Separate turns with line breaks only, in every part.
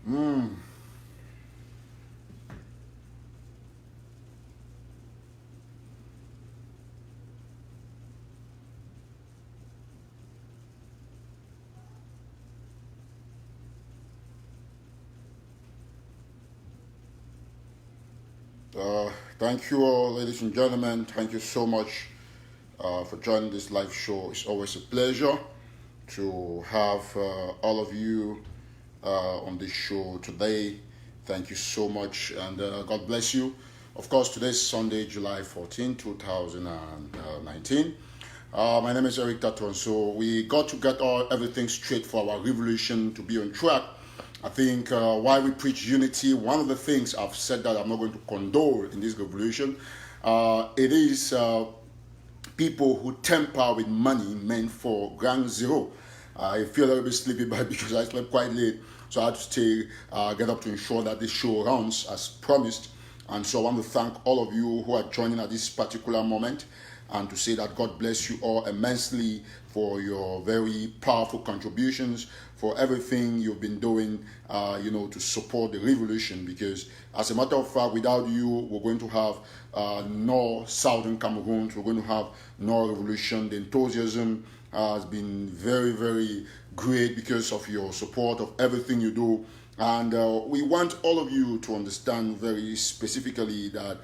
Mm. Thank you all, ladies and gentlemen. Thank you so much for joining this live show. It's always a pleasure to have all of you on this show today. Thank you so much, and God bless you. Of course, today's Sunday, July 14, 2019. My name is Eric TATAW, so we got to get everything straight for our revolution to be on track. I think while we preach unity, one of the things I've said that I'm not going to condone in this revolution, it is people who tamper with money meant for ground zero. I feel a little bit sleepy because I slept quite late, so I had to stay, get up to ensure that this show runs as promised. And so I want to thank all of you who are joining at this particular moment, and to say that God bless you all immensely for your very powerful contributions, for everything you've been doing, to support the revolution. Because as a matter of fact, without you, we're going to have no Southern Cameroon, we're going to have no revolution. The enthusiasm has been very, very great because of your support of everything you do. And we want all of you to understand very specifically that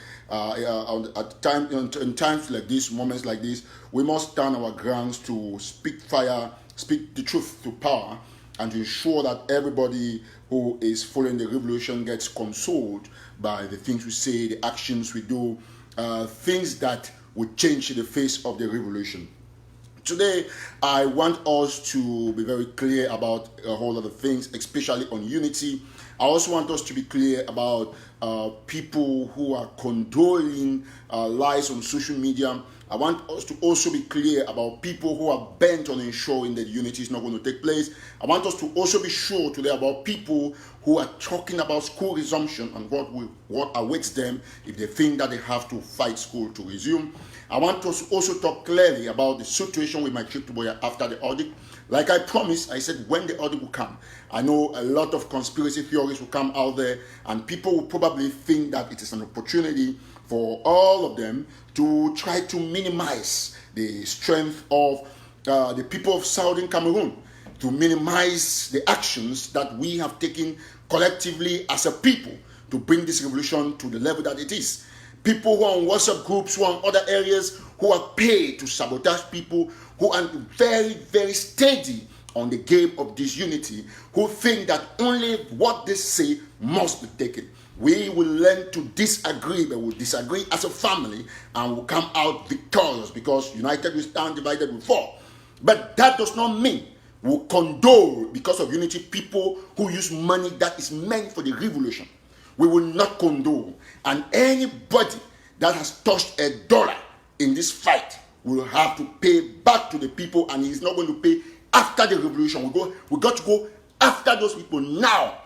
in times like this, moments like this, we must stand our grounds to speak fire, speak the truth to power, and to ensure that everybody who is following the revolution gets consoled by the things we say, the actions we do, things that would change the face of the revolution. Today, I want us to be very clear about a whole lot of things, especially on unity. I also want us to be clear about people who are condoling lies on social media. I want us to also be clear about people who are bent on ensuring that unity is not going to take place. I want us to also be sure today about people who are talking about school resumption and what awaits them if they think that they have to fight school to resume. I want us to also talk clearly about the situation with my trip to Boya after the audit. Like I promised, I said when the audit will come. I know a lot of conspiracy theories will come out there, and people will probably think that it is an opportunity for all of them to try to minimize the strength of the people of Southern Cameroon, to minimize the actions that we have taken collectively as a people to bring this revolution to the level that it is. People who are on WhatsApp groups, who are in other areas, who are paid to sabotage people, who are very, very steady on the game of disunity, who think that only what they say must be taken. We will learn to disagree, but we'll disagree as a family, and we'll come out victorious, because united we stand, divided we fall. But that does not mean we'll condone, because of unity, people who use money that is meant for the revolution. We will not condone. And anybody that has touched a dollar in this fight will have to pay back to the people, and he's not going to pay after the revolution. We got to go after those people now,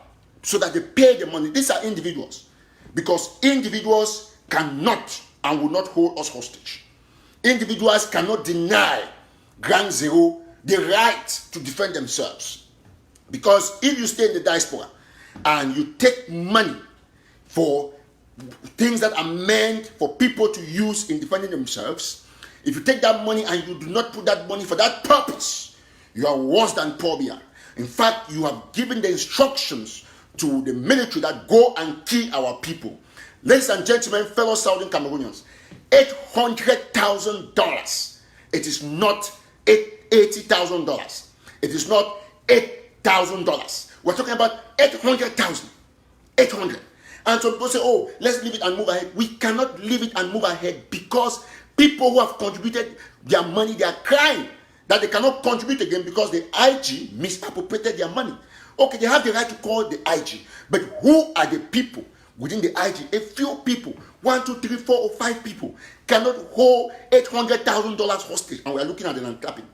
so that they pay the money. These are individuals, because individuals cannot and will not hold us hostage. Individuals cannot deny Ground Zero the right to defend themselves. Because if you stay in the diaspora and you take money for things that are meant for people to use in defending themselves, if you take that money and you do not put that money for that purpose, you are worse than poor bear. In fact, you have given the instructions to the military that go and kill our people. Ladies and gentlemen, fellow Southern Cameroonians, $800,000. It is not $80,000. It is not $8,000. We're talking about 800,000. 800. And some people say, oh, let's leave it and move ahead. We cannot leave it and move ahead, because people who have contributed their money, they are crying that they cannot contribute again because the IG misappropriated their money. Okay, they have the right to call the IG, but who are the people within the IG? A few people, 1, 2, 3, 4, or 5 people cannot hold $800,000 hostage, and we are looking at it and clapping.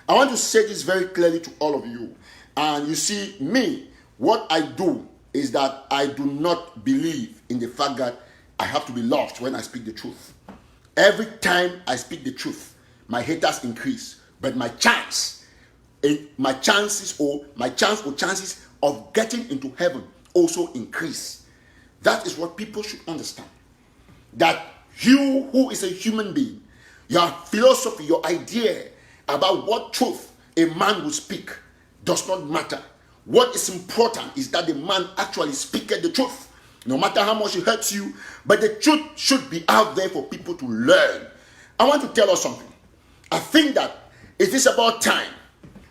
I want to say this very clearly to all of you. And you see, me, what I do is that I do not believe in the fact that I have to be loved when I speak the truth. Every time I speak the truth, my haters increase, but my chances or chances of getting into heaven also increase. That is what people should understand. That you, who is a human being, your philosophy, your idea about what truth a man will speak does not matter. What is important is that the man actually speaketh the truth. No matter how much it hurts you, but the truth should be out there for people to learn. I want to tell us something. I think that it is about time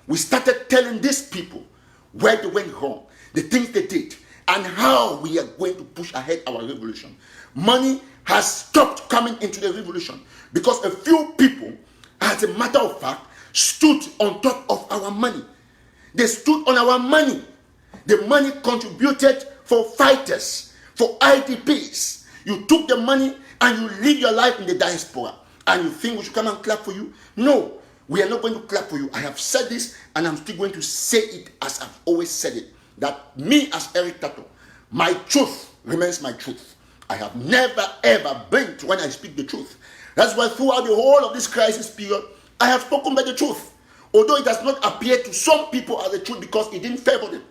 we started telling these people where they went wrong, the things they did, and how we are going to push ahead our revolution. Money has stopped coming into the revolution because a few people, as a matter of fact, stood on top of our money. They stood on our money. The money contributed for fighters, for IDPs. You took the money and you live your life in the diaspora. And you think we should come and clap for you? No, we are not going to clap for you. I have said this and I'm still going to say it as I've always said it. That me as Eric TATAW, my truth remains my truth. I have never ever blinked when I speak the truth. That's why throughout the whole of this crisis period, I have spoken by the truth. Although it has not appeared to some people as the truth because it didn't favor them.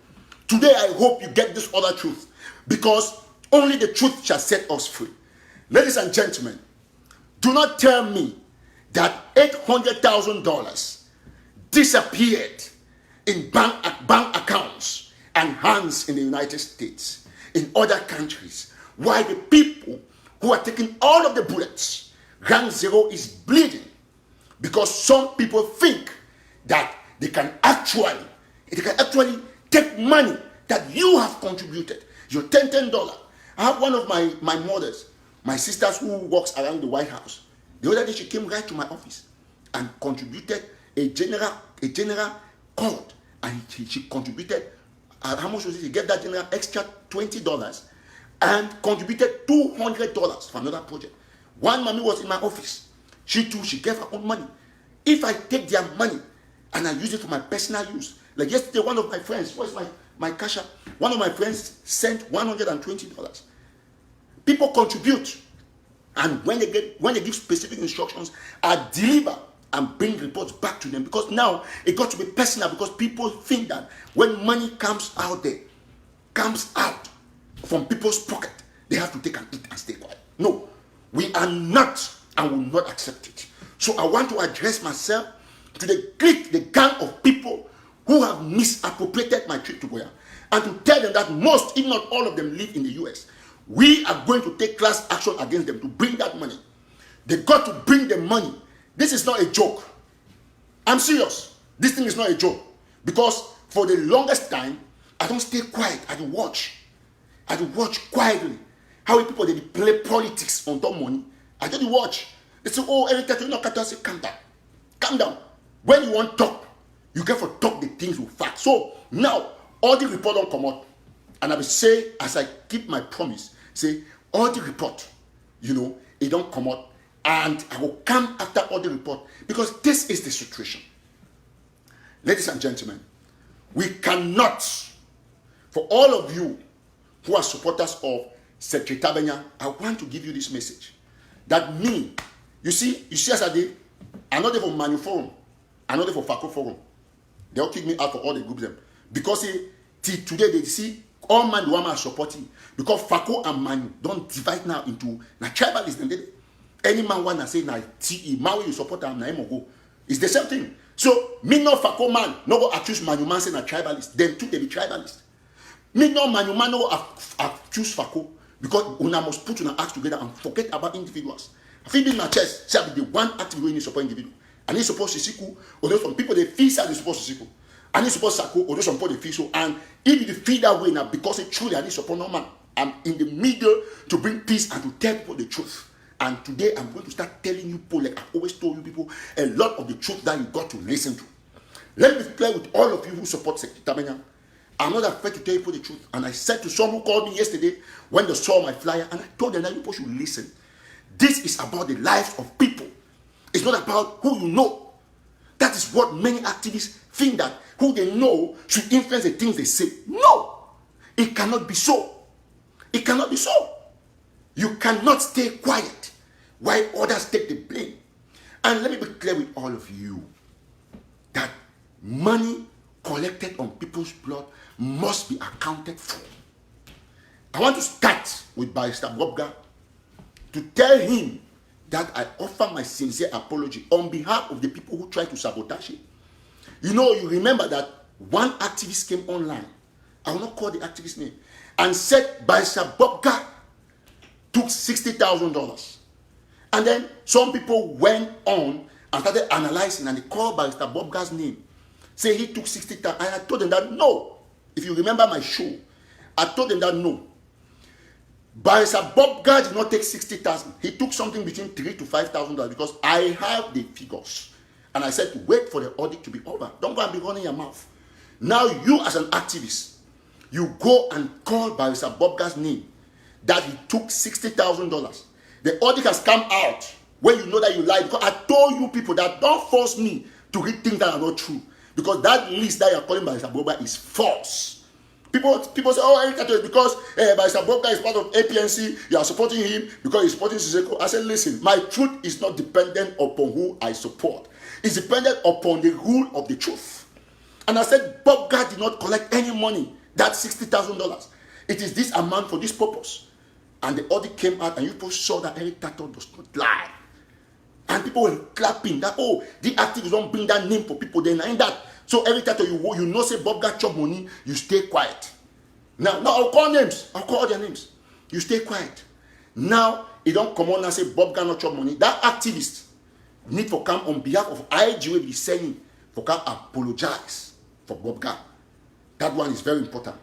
Today I hope you get this other truth, because only the truth shall set us free. Ladies and gentlemen, do not tell me that $800,000 disappeared in bank accounts and hands in the United States, in other countries, while the people who are taking all of the bullets, ground zero is bleeding, because some people think that they can actually take money that you have contributed, your $10. I have one of my mothers, my sisters who works around the White House. The other day she came right to my office and contributed a general cord, and she contributed, how much was it? She gave that general extra $20 and contributed $200 for another project. One mommy was in my office. She too, she gave her own money. If I take their money and I use it for my personal use, like yesterday, one of my friends, where's my cash app? One of my friends sent $120. People contribute, and when they give specific instructions, I deliver and bring reports back to them, because now it got to be personal, because people think that when money comes out from people's pocket, they have to take and eat and stay quiet. No, we are not and will not accept it. So I want to address myself to the clique, the gang of people who have misappropriated my trip to Goya, and to tell them that most, if not all of them, live in the US. We are going to take class action against them to bring that money. They got to bring the money. This is not a joke. I'm serious. This thing is not a joke. Because for the longest time, I don't stay quiet. I do watch. I do watch quietly how people they play politics on top money. I just watch. They say, oh, Eric TATAW, no, I say, calm down. Calm down. When you want to talk, you get for talk the things with facts. So now, all the report don't come out. And I will say, as I keep my promise, say, all the report, it don't come out. And I will come after all the report, because this is the situation. Ladies and gentlemen, we cannot, for all of you who are supporters of Secretary Tabenyang, I want to give you this message. That me, you see as I did, I'm not there for Manu Forum, I'm not there for FACO Forum. They'll kick me out for all the groups them. Because till today they see all man the woman are supporting. Because FACO and Manu don't divide now into tribalism. Any man wanna say na TE, man you support them, na him go. It's the same thing. So me no FACO man, no go accuse Manu man say na tribalist. Them too they be tribalist. Me no Manu man no accuse FACO, because una must put una acts together and forget about individuals. I feel in my chest, say the one active way you support individual. And he supposed to Siku, or some people they feel say they supposed to Siku. And he supposed Sako, or some people they feel so. And if you feel that way now, because it truly I need support no man, I'm in the middle to bring peace and to tell people the truth. And today I'm going to start telling you people, like I've always told you people, a lot of the truth that you got to listen to. Let me be clear with all of you who support Secretary Tabenyang. I'm not afraid to tell people the truth. And I said to some who called me yesterday when they saw my flyer, and I told them that people should listen. This is about the lives of people. It's not about who you know. That is what many activists think, that who they know should influence the things they say. No, it cannot be so. It cannot be so. You cannot stay quiet while others take the blame. And let me be clear with all of you that money collected on people's blood must be accounted for. I want to start with Barrister Bobga to tell him that I offer my sincere apology on behalf of the people who try to sabotage it. You know, you remember that one activist came online, I will not call the activist name, and said Barrister Bobga took $60,000. And then some people went on and started analyzing, and they called Barrister Bobga's name. Say he took 60,000. And I told them that no. If you remember my show, I told them that no. Barrister Bobga did not take 60,000. He took something between $3,000 to $5,000 because I have the figures. And I said, wait for the audit to be over. Don't go and be running your mouth. Now you as an activist, you go and call Barrister Bobga's name that he took $60,000. The audit has come out when you know that you lied. Because I told you people that don't force me to read things that are not true. Because that list that you're calling Barrister Bobga is false. People say, oh, Eric Tato, because Barrister Bobga is part of APNC, you are supporting him because he's supporting Siseko. I said, listen, my truth is not dependent upon who I support. It's dependent upon the rule of the truth. And I said, Bobga did not collect any money. That's $60,000. It is this amount for this purpose. And the audit came out and you people saw that Eric Tato does not lie. And people were clapping that, oh, the activists don't bring that name for people. They ain't that. So Eric Tato, you know, say Bobga chop money, you stay quiet. Now, I'll call names. I'll call all their names. You stay quiet. Now, you don't come on and say Bobga not chop money. That activist need to come on behalf of IG will be saying for come apologize for Bobga. That one is very important.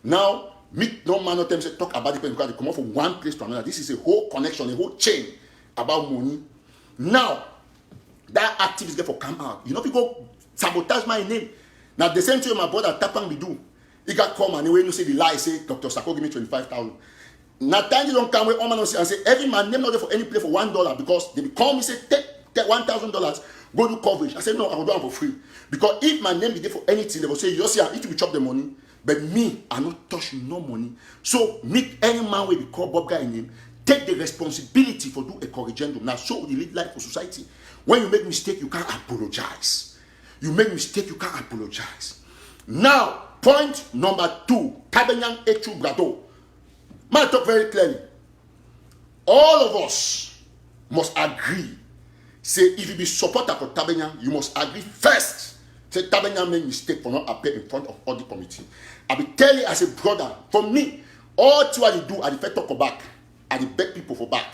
Now, meet no man of them say talk about it because they come out from one place to another. This is a whole connection, a whole chain about money. Now, that activist get for come out. You know, people go sabotage my name. Now, the same thing my brother Tapang we do. He got come and when you say the lie, say Dr. Sako give me 25,000. Now, time you don't come with and say every man name not there for any play for $1 because they call me say take $1,000, go do coverage. I said no, I will do it for free because if my name be there for anything, they will say you see, I need to be chop the money. But me, I not touch no money. So meet any man will be called Bobga in him. Take the responsibility for do a corrigendum. Now, so you live life for society. When you make mistake, you can't apologize. You make mistake, you can't apologize. Now, point number 2, Tabenyang Echu Brado. Man, talk very clearly. All of us must agree. Say, if you be supporter for Tabenyang, you must agree first. Say, Tabenyang made mistake for not appear in front of all the committee. I be telling you as a brother, for me, all what I do, I first talk back. I beg people for back.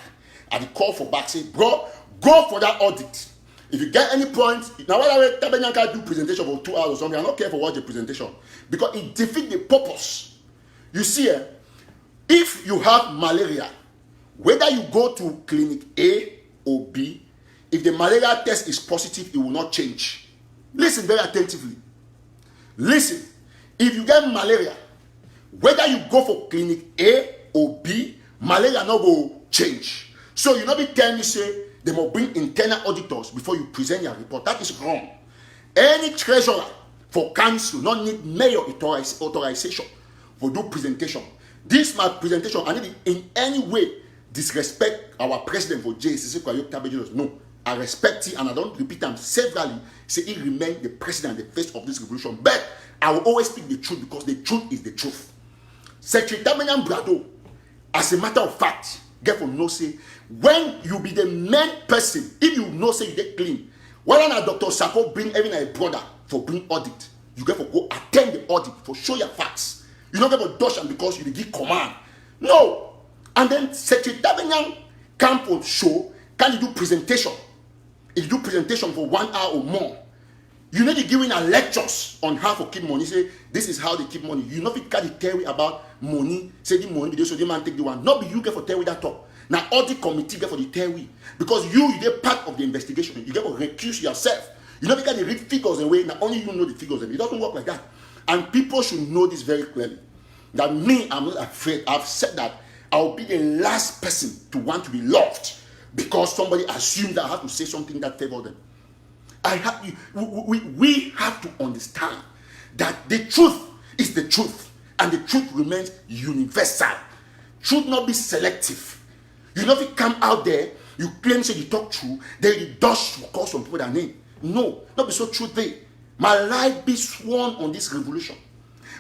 I call for back. Say, bro, go for that audit. If you get any points, now what Tabenyang can do presentation for 2 hours or something, I don't care for what the presentation. Because it defeats the purpose. You see, if you have malaria, whether you go to clinic A or B, if the malaria test is positive, it will not change. Listen very attentively. Listen, if you get malaria, whether you go for clinic A or B, malaria no go change. So you not be telling me say they must bring internal auditors before you present your report. That is wrong. Any treasurer for council not need mayor authorization for do presentation. This my presentation, I need in any way disrespect our president for JCC. No, I respect him and I don't repeat him severally. Say he remain the president, the face of this revolution. But I will always speak the truth because the truth is the truth. Secretary Tabenyang Brado, as a matter of fact, get for no say, when you be the main person, if you know say you get clean, why not Dr. Sako bring even a brother for bring audit? You get for go attend the audit for show your facts. You don't get for dodge because you give command. No. And then Secretary Tabenyang come for show, can you do presentation? If you do presentation for 1 hour or more, you need to give in a lectures on how to keep money. Say this is how they keep money. You know if you can't tell me about money, say the money, so the man take the one. Not be you get for tell that talk. Now all the committee get for the tell we. Because you get part of the investigation. You get to recuse yourself. You know because they read figures and way, now only you know the figures and it doesn't work like that. And people should know this very clearly. That me, I'm not afraid. I've said that I'll be the last person to want to be loved because somebody assumed that I have to say something that favors them. We have to understand that the truth is the truth and the truth remains universal. Should not be selective. You know if you come out there, you claim say you talk true, then you dodge to call some people their name. No, not be so truthful. My life be sworn on this revolution.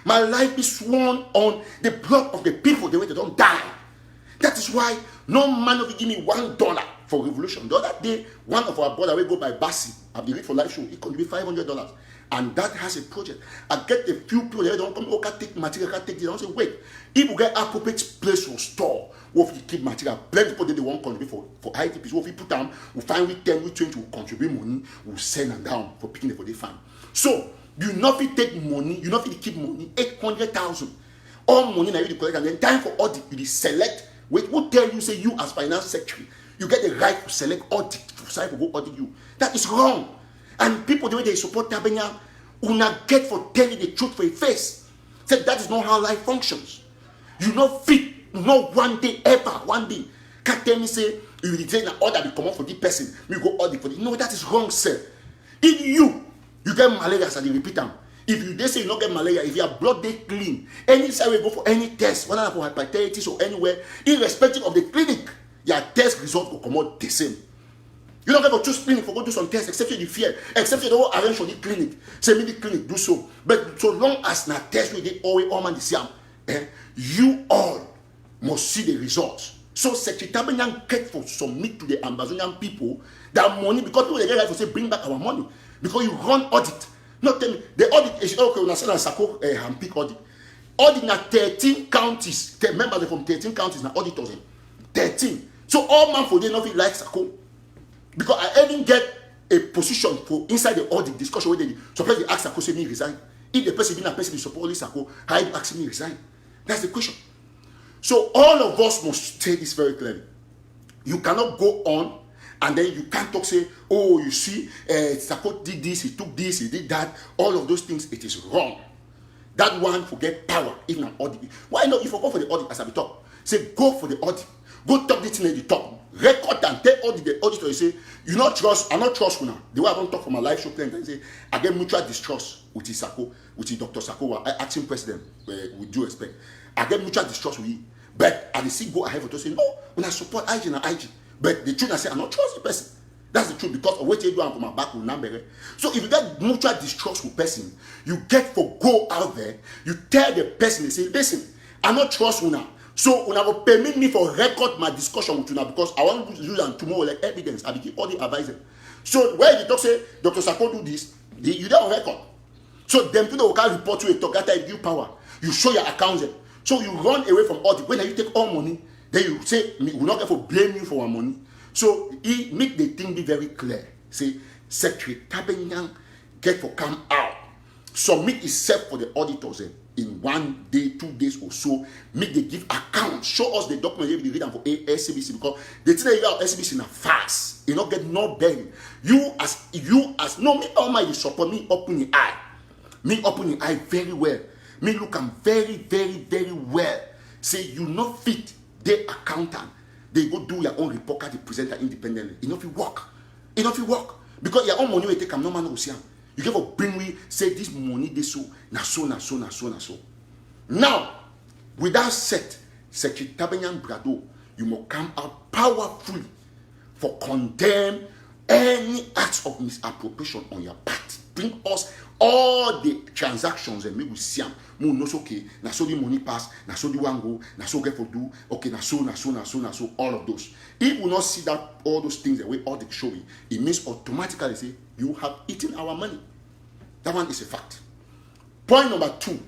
My life is sworn on the blood of the people, the way they don't die. That is why no man will give me $1 for revolution. The other day, one of our brother will go by Bassi. I've been read for live show. He contribute $500. And that has a project. I get a few people that don't come, oh, can take material, can take this. I don't say, wait. If we get appropriate place for store, what if you keep material? Plenty people they won't contribute for ITPs. What if you put them, we'll find with 10, with 20, we'll contribute money, we'll send them down for picking it for the farm. So, you not fit take money, you not fit keep money, 800,000. All money now you collect, and then time for audit, you select. Wait, who tell you, say you as finance secretary, you get the right to select audit, to decide to go audit you. That is wrong. And people, the way they support Tabenyang, will not get for telling the truth for a face. Say that is not how life functions. You not fit, not one day, ever, one day. Can't tell me, say, you retain an order, come out for this person, you go audit for this. No, that is wrong, sir. If you get malaria, so they repeat them. If they say you don't get malaria, if your blood they clean, any side we go for any test, whether for hepatitis or anywhere, irrespective of the clinic, your test result will come out the same. You don't have to choose clinic for go do some tests, except you fear, except you don't arrange for the clinic. Say me the clinic do so. But so long as na test with the all man the same, you all must see the results. So Secretary Tabenyang get for submit to the Amazonian people that money, because people they get right to say bring back our money. Because you run audit. Not tell me the audit is okay, una say Sako handpick audit. Audit na 13 counties. Members from 13 counties na auditors. 13. So all man for them nothing like Sako. Because I even get a position for inside the audit discussion where they suppose they ask Sako say me resign. If the person being a person support Sako, how you ask me resign? That's the question. So all of us must say this very clearly. You cannot go on and then you can't talk, say, oh, you see, Sako did this, he took this, he did that. All of those things, it is wrong. That one forget power, even an audit. Why not? If you go for the audit, as I be talk, say, go for the audit. Go talk this thing at the top. Record and tell audit the auditor, you say, you not trust, I not trust you now. The way I don't talk for my live show client, I say, I get mutual distrust with the Sako, with the Dr. Sako, acting president, with due respect. I get mutual distrust with you. But I see go ahead to say, no, when I support IG and IG. But the truth I say, I not trust the person. That's the truth, because of what you do for my back will number. So if you get mutual distrust with person, you get for go out there, you tell the person, they say, listen, I not trust you now. So una will permit me for record my discussion with you now, because I want to use them tomorrow like evidence. I be keep all the advisor. So where you talk say Dr. Sako do this, you don't record. So them people will can't report to a talk after you give power. You show your accounts. So you run away from audit. When you take all money, then you say we will not get for blame you for our money. So he make the thing be very clear. Say Secretary Tabenyang get for come out, submit himself for the auditors in 1 day, 2 days or so. Make they give account, show us the document they read them for SCBC, because the thing that you got SCBC na fast. You not get no bearing. You as no me almighty support me open the eye. Me open the eye very well. Me look am very, very, very well. Say you not fit the accountant. They go do your own report card, the presenter independently. Enough you work. Enough you work. Because your own money will take no man will see. You get for bring me, say this money they so, na so, na so, na so, na so. Now, without set, Secretary Tabenyang Brado, you must come out powerfully for condemn any acts of misappropriation on your part. Bring us all the transactions and maybe see them. No, okay. Na so the money pass. Na so the one go. Na so get for do. Okay, na so. All of those. If we not see that all those things the way all the showing, it means automatically say you have eaten our money. That one is a fact. Point number 2.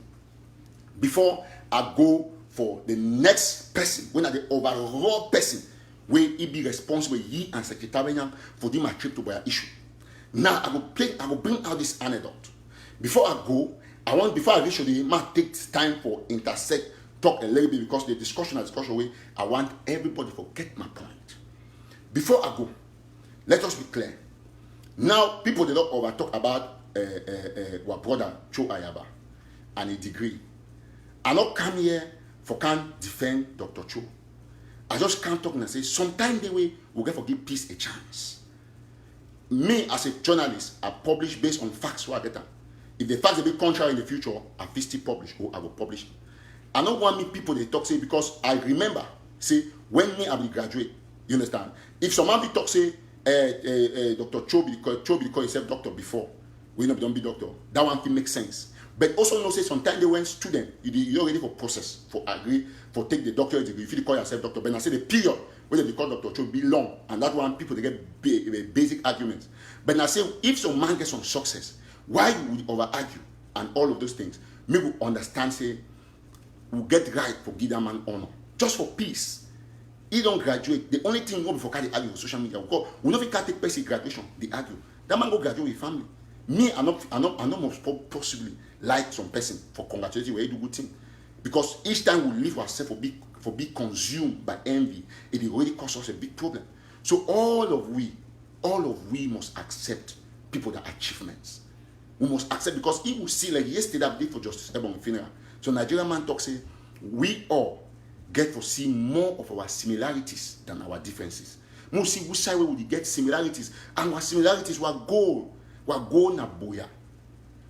Before I go for the next person, when are the overall person where he be responsible, he and Secretary Tabenyang for the my trip to buy issue. Now I will bring out this anecdote. Before I go, before I reach the man takes time for intersect, talk a little bit, because the discussion way, I want everybody to get my point. Before I go, let us be clear. Now people they don't over talk about our brother Cho Ayaba and a degree. I not come here for can't defend Dr. Cho. I just can't talk and say sometime the way we'll get for give peace a chance. Me as a journalist, I publish based on facts what I get. If the facts will be contrary in the future, I will still publish or I will publish. I don't want me people they talk say, because I remember say when me I will graduate. You understand? If someone be talk say Dr. Cho be call himself doctor before, we don't be doctor. That one thing makes sense. But also know say sometimes they went student, you're ready for process, for agree, for take the doctorate degree. If you call yourself doctor, but I say the period when they call Dr. Cho be long, and that one people they get basic arguments. But I say if some man gets some success, why you would over argue and all of those things? Me will understand say we get right for give that man honor. Just for peace. He don't graduate. The only thing we before carry argue on social media. We don't take person graduation, they argue. That man go graduate with family. Me, I not most possibly like some person for congratulating where you do good thing. Because each time we leave ourselves for being consumed by envy, it already causes us a big problem. So all of we must accept people that achievements. We must accept, because if we see like yesterday I did for Justice Ebon funeral. So Nigerian man talk say we all get to see more of our similarities than our differences. We see which side we will get similarities, and our similarities were goal. We go na boya.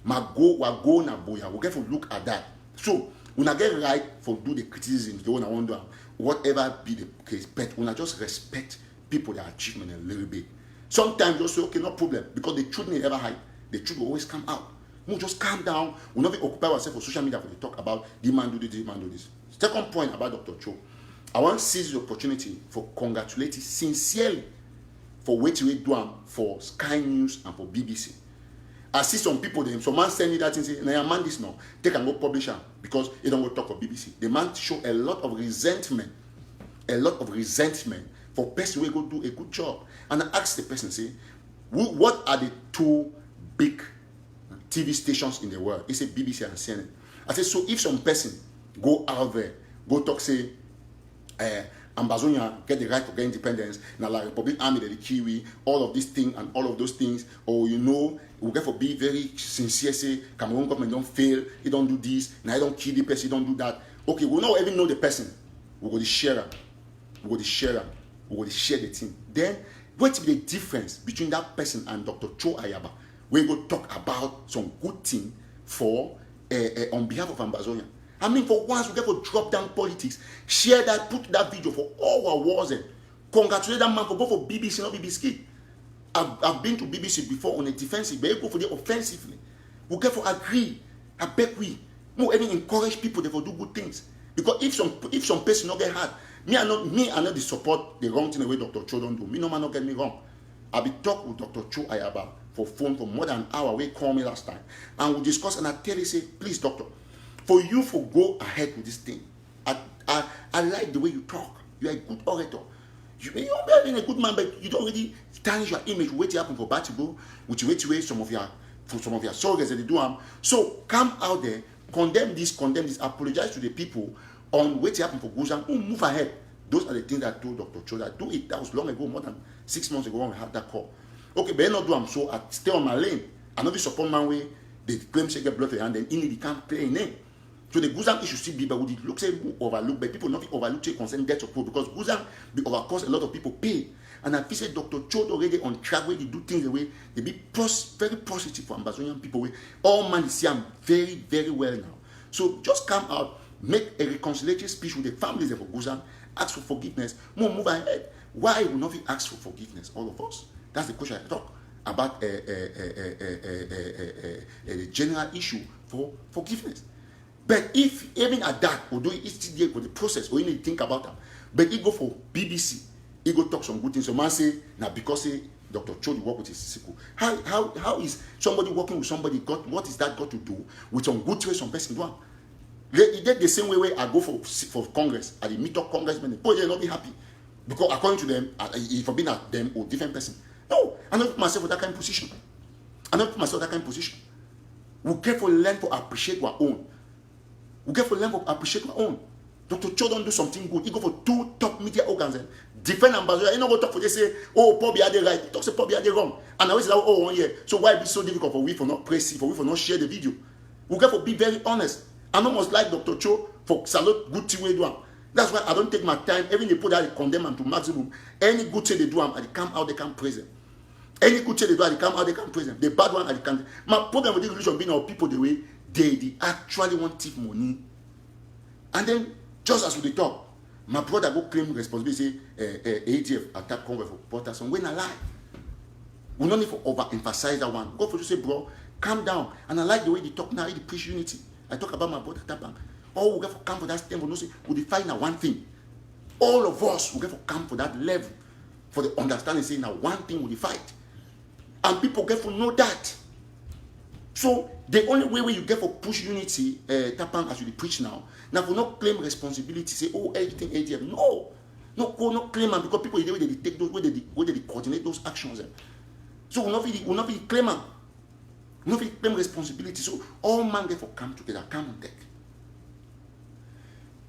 We get to look at that. So we not get right for do the criticism. You wanna wonder whatever be the case, but we not just respect people that achievement a little bit. Sometimes you say okay, no problem, because the truth never hide. The truth will always come out. We just calm down. We not be occupy ourselves for social media for the talk about the man do this, the man do this. Second point about Dr. Cho, I want to seize the opportunity for congratulating sincerely for what we do for Sky News and for BBC. I see some people, some man send me that and say, "Nah, man, this now, take and go publish them because they don't go talk for BBC." The man show a lot of resentment for person who go do a good job. And I ask the person, say, what are the two big TV stations in the world? He said BBC and CNN. I said, so if some person go out there, go talk, say, Ambazonia get the right to get independence, now like Republic Army, the Kiwi, all of these things and all of those things, or we get for be very sincere, say Cameroon government don't fail, he don't do this, now he don't kill the person, he don't do that. Okay, we don't even know the person. We go to share them. We go to share the thing. Then what's the difference between that person and Dr. Cho Ayaba? We go talk about some good thing for on behalf of Ambazonia. I mean, for once, we get to drop down politics, share that, put that video for all our wars, and congratulate that man for go for BBC, not BBC. I've been to BBC before on a defensive, but you go for the offensively. We get for agree. I beg we. No, even encourage people to do good things. Because if some person not get hard, me I not the support the wrong thing the way Dr. Cho don't do. Me no man not get me wrong. I be talk with Dr. Cho Ayaba for phone for more than an hour. We call me last time, and we discuss, and I tell you say, please, doctor, for you to go ahead with this thing, I like the way you talk. You are a good orator. You're a good man, but you don't really tarnish your image. Wait to happen for Batibo, which you wait to some of your soldiers that they do. So come out there, condemn this, apologize to the people on what happened for Guzan, move ahead. Those are the things that I told Dr. Cho. That do it. That was long ago, more than 6 months ago when we had that call. Okay, but I not do them, so I stay on my lane. I know the support my way. They claim say get blood to your hand, then in they can't play in it. So the Guzan issue still be, but would it look say overlook, but people not overlook to concern death of people because Guzan be overcost a lot of people pay. And I feel say Dr. Cho already on track where they do things the way they be very positive for Ambazonian people. Way all man see I'm very, very well now. So just come out, make a reconciliatory speech with the families of Guzan, ask for forgiveness, move ahead. Why will not we ask for forgiveness, all of us? That's the question I talk about the general issue for forgiveness. But if even at that, we do it still for the process, we need to think about that. But he go for BBC, he go talk some good things. So man say, now because say Dr. Cho work with his sickle. How is somebody working with somebody what is that got to do with some good way some person do? He did the same way I go for Congress, I meet up congressmen, but they'll not be happy. Because according to them, if I've been at them or different person. No, I don't put myself in that kind of position. We get for learn to appreciate our own. Dr. Cho don't do something good. He go for 2 top media organs and different ambassadors. You know go talk for they say, oh, Bobby had the right. He talks say Bobby had the wrong. And I always say, oh, 1 year. So why be so difficult for we for not press it, for we for not share the video? We get for be very honest. I almost like Dr. Cho for salute good thing we do. That's why I don't take my time. Even they put that they condemn them to maximum. Any good thing they do, and they come out, they can't praise them. Any good thing they do, and they come out, they can't praise them. The bad one, and they can't. My problem with this religion being our people the way they actually want thief money. And then, just as we talk, my brother go claim responsibility, ATF attack Congress for Porterson. When I lie, we don't need to overemphasize that one. Go for you say, bro, calm down. And I like the way they talk now, they preach unity. I talk about my brother Tabenyang. All we get for come for that stem, we say we define now one thing. All of us will get for come for that level, for the understanding, saying now one thing will fight. And people get to know that. So the only way you get for push unity, Tabenyang, as you preach now for not claim responsibility, say, oh, everything ADM. No, not claim, and because people the way they take those, where they coordinate those actions. So we'll not be claiming. We'll not be claim responsibility. So all man get for come together, come on deck.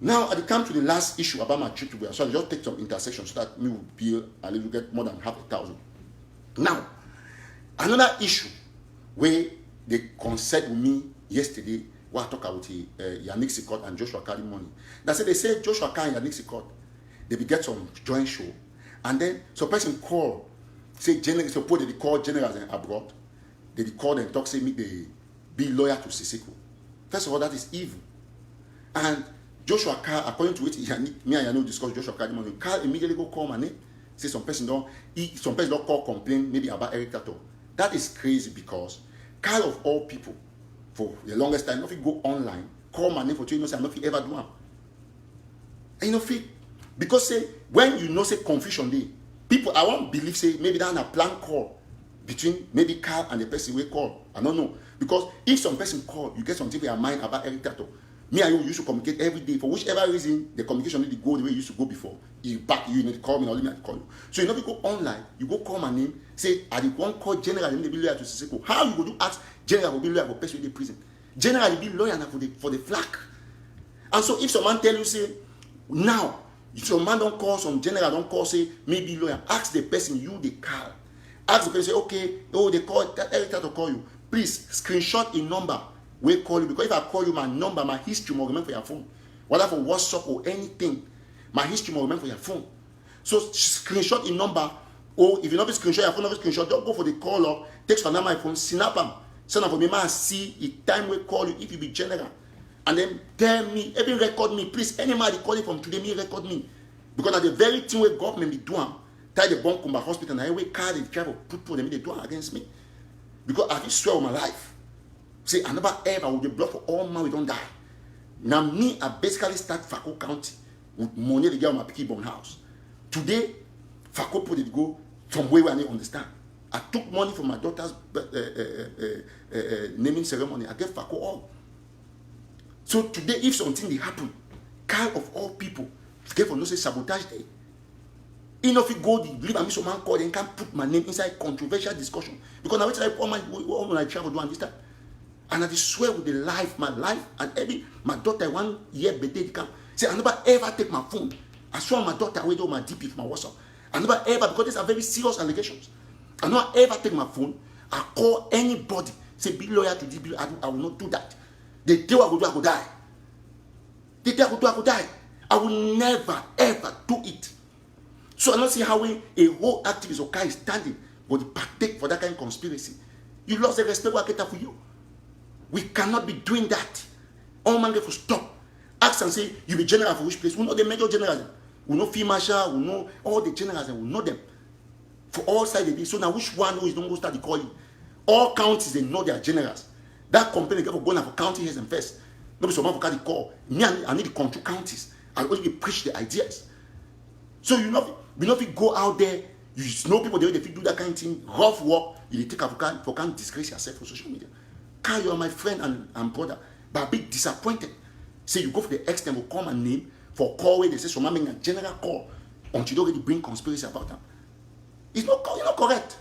Now, I come to the last issue about my trip to Wales. So I'll just take some intersections so that me will be a little get more than 500,000. Now, another issue where they concerned with me yesterday, what I talk about Yannick Sikot and Joshua Cardi money. That's it. They say Joshua Cardi and Yannick Sikot, they be get some joint show, and then some person call, say general, suppose they call generals abroad, they call and talk, say me they be lawyer to Siseko. First of all, that is evil. And Joshua Carr, according to it, me and Yannick discuss Joshua Cardi money. Carl immediately go call my name, say some person don't call complain maybe about Eric TATAW. That is crazy because Carl of all people, for the longest time, nothing go online, call my name for 2 years, and nothing ever do one. And you know, because say when you know say confusion day, people I won't believe say maybe that a plan call between maybe Carl and the person we call. I don't know. Because if some person call, you get something in your mind about Eric TATAW. Me and you used to communicate every day. For whichever reason, the communication need to go the way it used to go before. You need to call me, or let me call you. So you know, you go online, you go call my name, say, I did one call general, and they be lawyer to Siseko. How you go do ask general will be lawyer for person in the prison? General will be lawyer for the flag. And so if someone tell you, say, now, if some man don't call, some general don't call, say, maybe lawyer, ask the person you they call. Ask the person, say, okay, oh, they call, Eric TATAW call you. Please, screenshot a number. We call you, because if I call you, my number, my history will remain for your phone. Whether for WhatsApp or anything, my history will remain for your phone. So screenshot a number, or if you not be screenshot your phone, not be screenshot, don't go for the call up, text for my phone, snap them. Send them for me, man, see the time we call you if you be general. And then tell me, even record me, please. Any man they call you from today, me record me. Because at the very thing where government be doing, tie the bomb Kumba hospital, and I way car they travel, put them, they do against me. Because I swear on my life. Say, I never ever will be blocked for all man we don't die. Now me, I basically start Fako County with money to get on my picky born house. Today, Fako put it go from where I need understand. I took money from my daughter's naming ceremony. I gave Fako all. So today, if something they happen, kind of all people, get for no say sabotage day. Enough you go, believe I mean some man call, then can't put my name inside controversial discussion. Because now it's like all my travel do understand. And I swear with the life, my life, and every my daughter 1 year birthday come. Say I never ever take my phone. I swear my daughter away do my DP for my WhatsApp. I never ever, because these are very serious allegations. I never ever take my phone. I call anybody. Say be loyal to this. I will not do that. The day I will do, I will die. The day I will do, I will die. I will never ever do it. So I don't see how a whole activist or guy is standing but partake for that kind of conspiracy. You lost the respect I get for you. We cannot be doing that. All man get to stop. Ask and say, you be general for which place? We know the major generals. We know Field Marshal. We know all the generals. We know them. For all sides they be. So now which one who is don't go start the calling? All counties, they know their generals. That company get for going for county heads and first. Nobody someone for the call. Me, I need to control counties. I only preach the ideas. So you know, we know if you go out there, you know people the way they do that kind of thing, rough work, you take up for can't disgrace yourself for social media. Carl, you are my friend and brother, but a bit disappointed. Say you go for the extent will come and name for call where they say someone make a general call until you don't really bring conspiracy about them. It's not correct.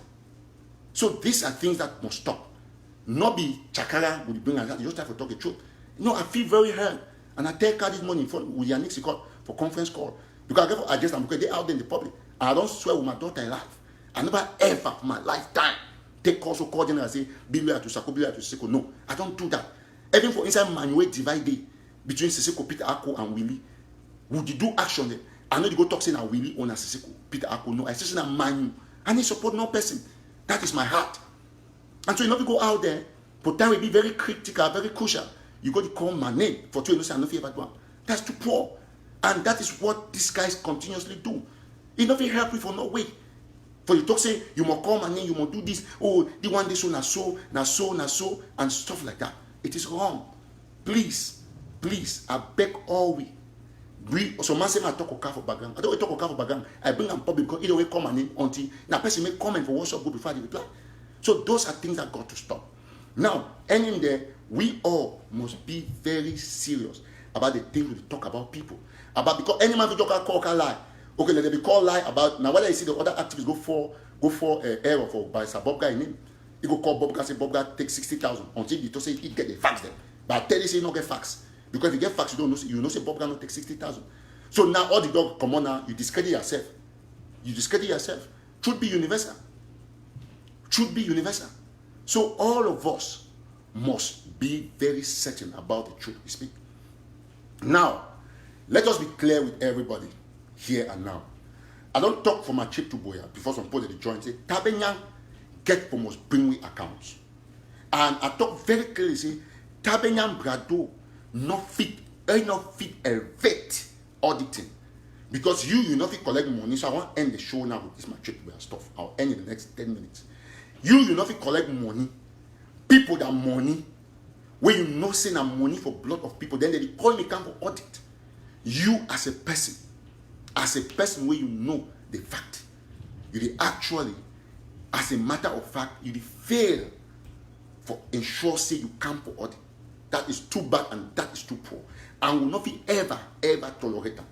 So these are things that must stop. Not be chakara will bring that. You just have to talk the truth. No, I feel very hurt. And I take out this money with Yannick Sikot for conference call. Because I get for address them because they're out there in the public. And I don't swear with my daughter in life. I never ever for my lifetime take calls or call them and say, be loyal to Sako, be loyal to Siseko. No, I don't do that. Even for inside manual divide day between Siseko, Peter Ako, and Willie, would you do action there? I know you go talk saying I Willie on a Siseko, Peter Ako. No, I say I'm manual. I need support no person. That is my heart. And so you know you go out there, but time will be very critical, very crucial. You got to call my name for 2 years and no fear about. That's too poor. And that is what these guys continuously do. It not help you for no way. For you talk say, you must come and then you must do this. Oh, the one this one, na so, and stuff like that. It is wrong. Please, I beg all we so man say I talk for background. I don't talk for background. I bring them public because either way come and in until now person make comment for WhatsApp group before they reply. So those are things that got to stop. Now, ending there, we all must be very serious about the things we talk about people. Because any man will talk call lie. Okay, let them be called lie about now. Whether you see the other activists go for error for by Sir Bob guy name, he go call Bob guy say Bob guy take 60,000 until he to say he get the facts then. But I tell you say not get facts. Because if you get facts, you don't know. You know, say Bob cannot take 60,000. So now all the dog come on now. You discredit yourself. Truth be universal. So all of us must be very certain about the truth we speak. Now, let us be clear with everybody here and now. I don't talk for my trip to Boya before some people they join say Tabenyang get for must bring me accounts. And I talk very clearly say Tabenyang Brado not fit a vet auditing because you not fit collect money. So I want to end the show now with this my trip and stuff. I'll end in the next 10 minutes. You not fit collect money. People that money when you know say na money for blood of people, then they call me come for audit. You as a person where you know the fact, you actually, as a matter of fact, you fail for ensure say you come for audit. That is too bad and that is too poor. And will not be ever tolerated.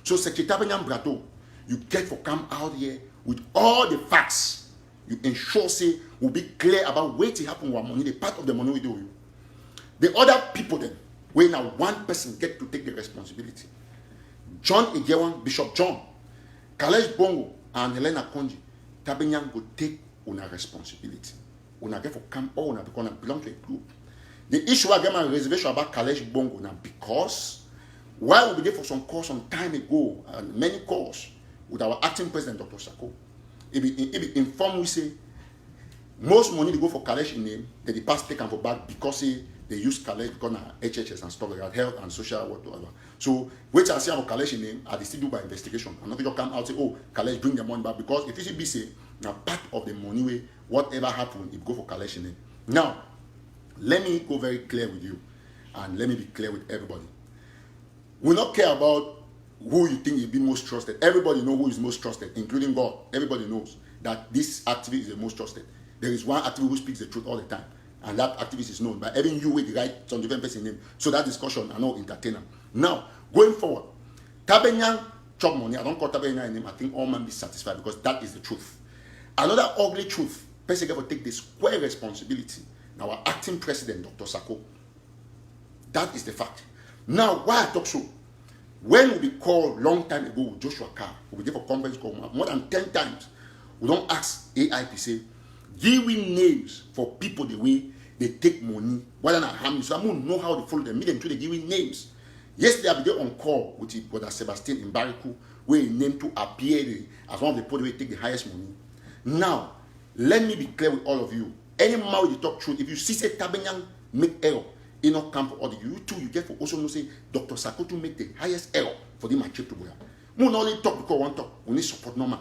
So Secretary Tabenyang Brado, you get for come out here with all the facts. You ensure say will be clear about where to happen with money, the part of the money we do you. The other people then, when now one person get to take the responsibility. John Egewan, Bishop John, Kalesh Bongo, and Helena Konji, Tabenyang will take on a responsibility. Una get for come or una because belong to a group. The issue I get my reservation about Kalesh Bongo now because while we be there for some calls some time ago, and many calls with our acting president, Dr. Sako, it be informed we say most money they go for Kalesh in name, they pass take and for back because they use Kalesh because now HHS and stuff like that, health and social whatever. So which I see about Kalesh in name, I still do by investigation. I'm not going to come out and say, oh, Kalesh bring the money back because if you say now part of the money way, whatever happened, it go for Kalesh in name. Now, let me go very clear with you and let me be clear with everybody. We not care about who you think will be most trusted. Everybody knows who is most trusted, including God. Everybody knows that this activist is the most trusted. There is one activist who speaks the truth all the time, and that activist is known by even you with the right some different person name. So that discussion I know entertainer. Now, going forward, Tabenyang chop money. I don't call Tabenyang name. I think all men be satisfied because that is the truth. Another ugly truth, person will take the square responsibility. Now, our acting president, Dr. Sako. That is the fact. Now, why I talk so? When we call long time ago with Joshua Carr, we did for conference call more than 10 times, we don't ask AIP say, give me names for people the way they take money, whether not harm you. So I don't know how they follow them. Meet them to they give me names. Yesterday I be there on call with Brother Sebastian in Bariku, where he named to appear as one of the people who take the highest money. Now, let me be clear with all of you. Any man with the talk truth, if you see say Tabenyang make error, in not come for audit, you too, you get for also know say Dr. Sako to make the highest error for the trip to Boya. We not only talk because one talk, we need support normal.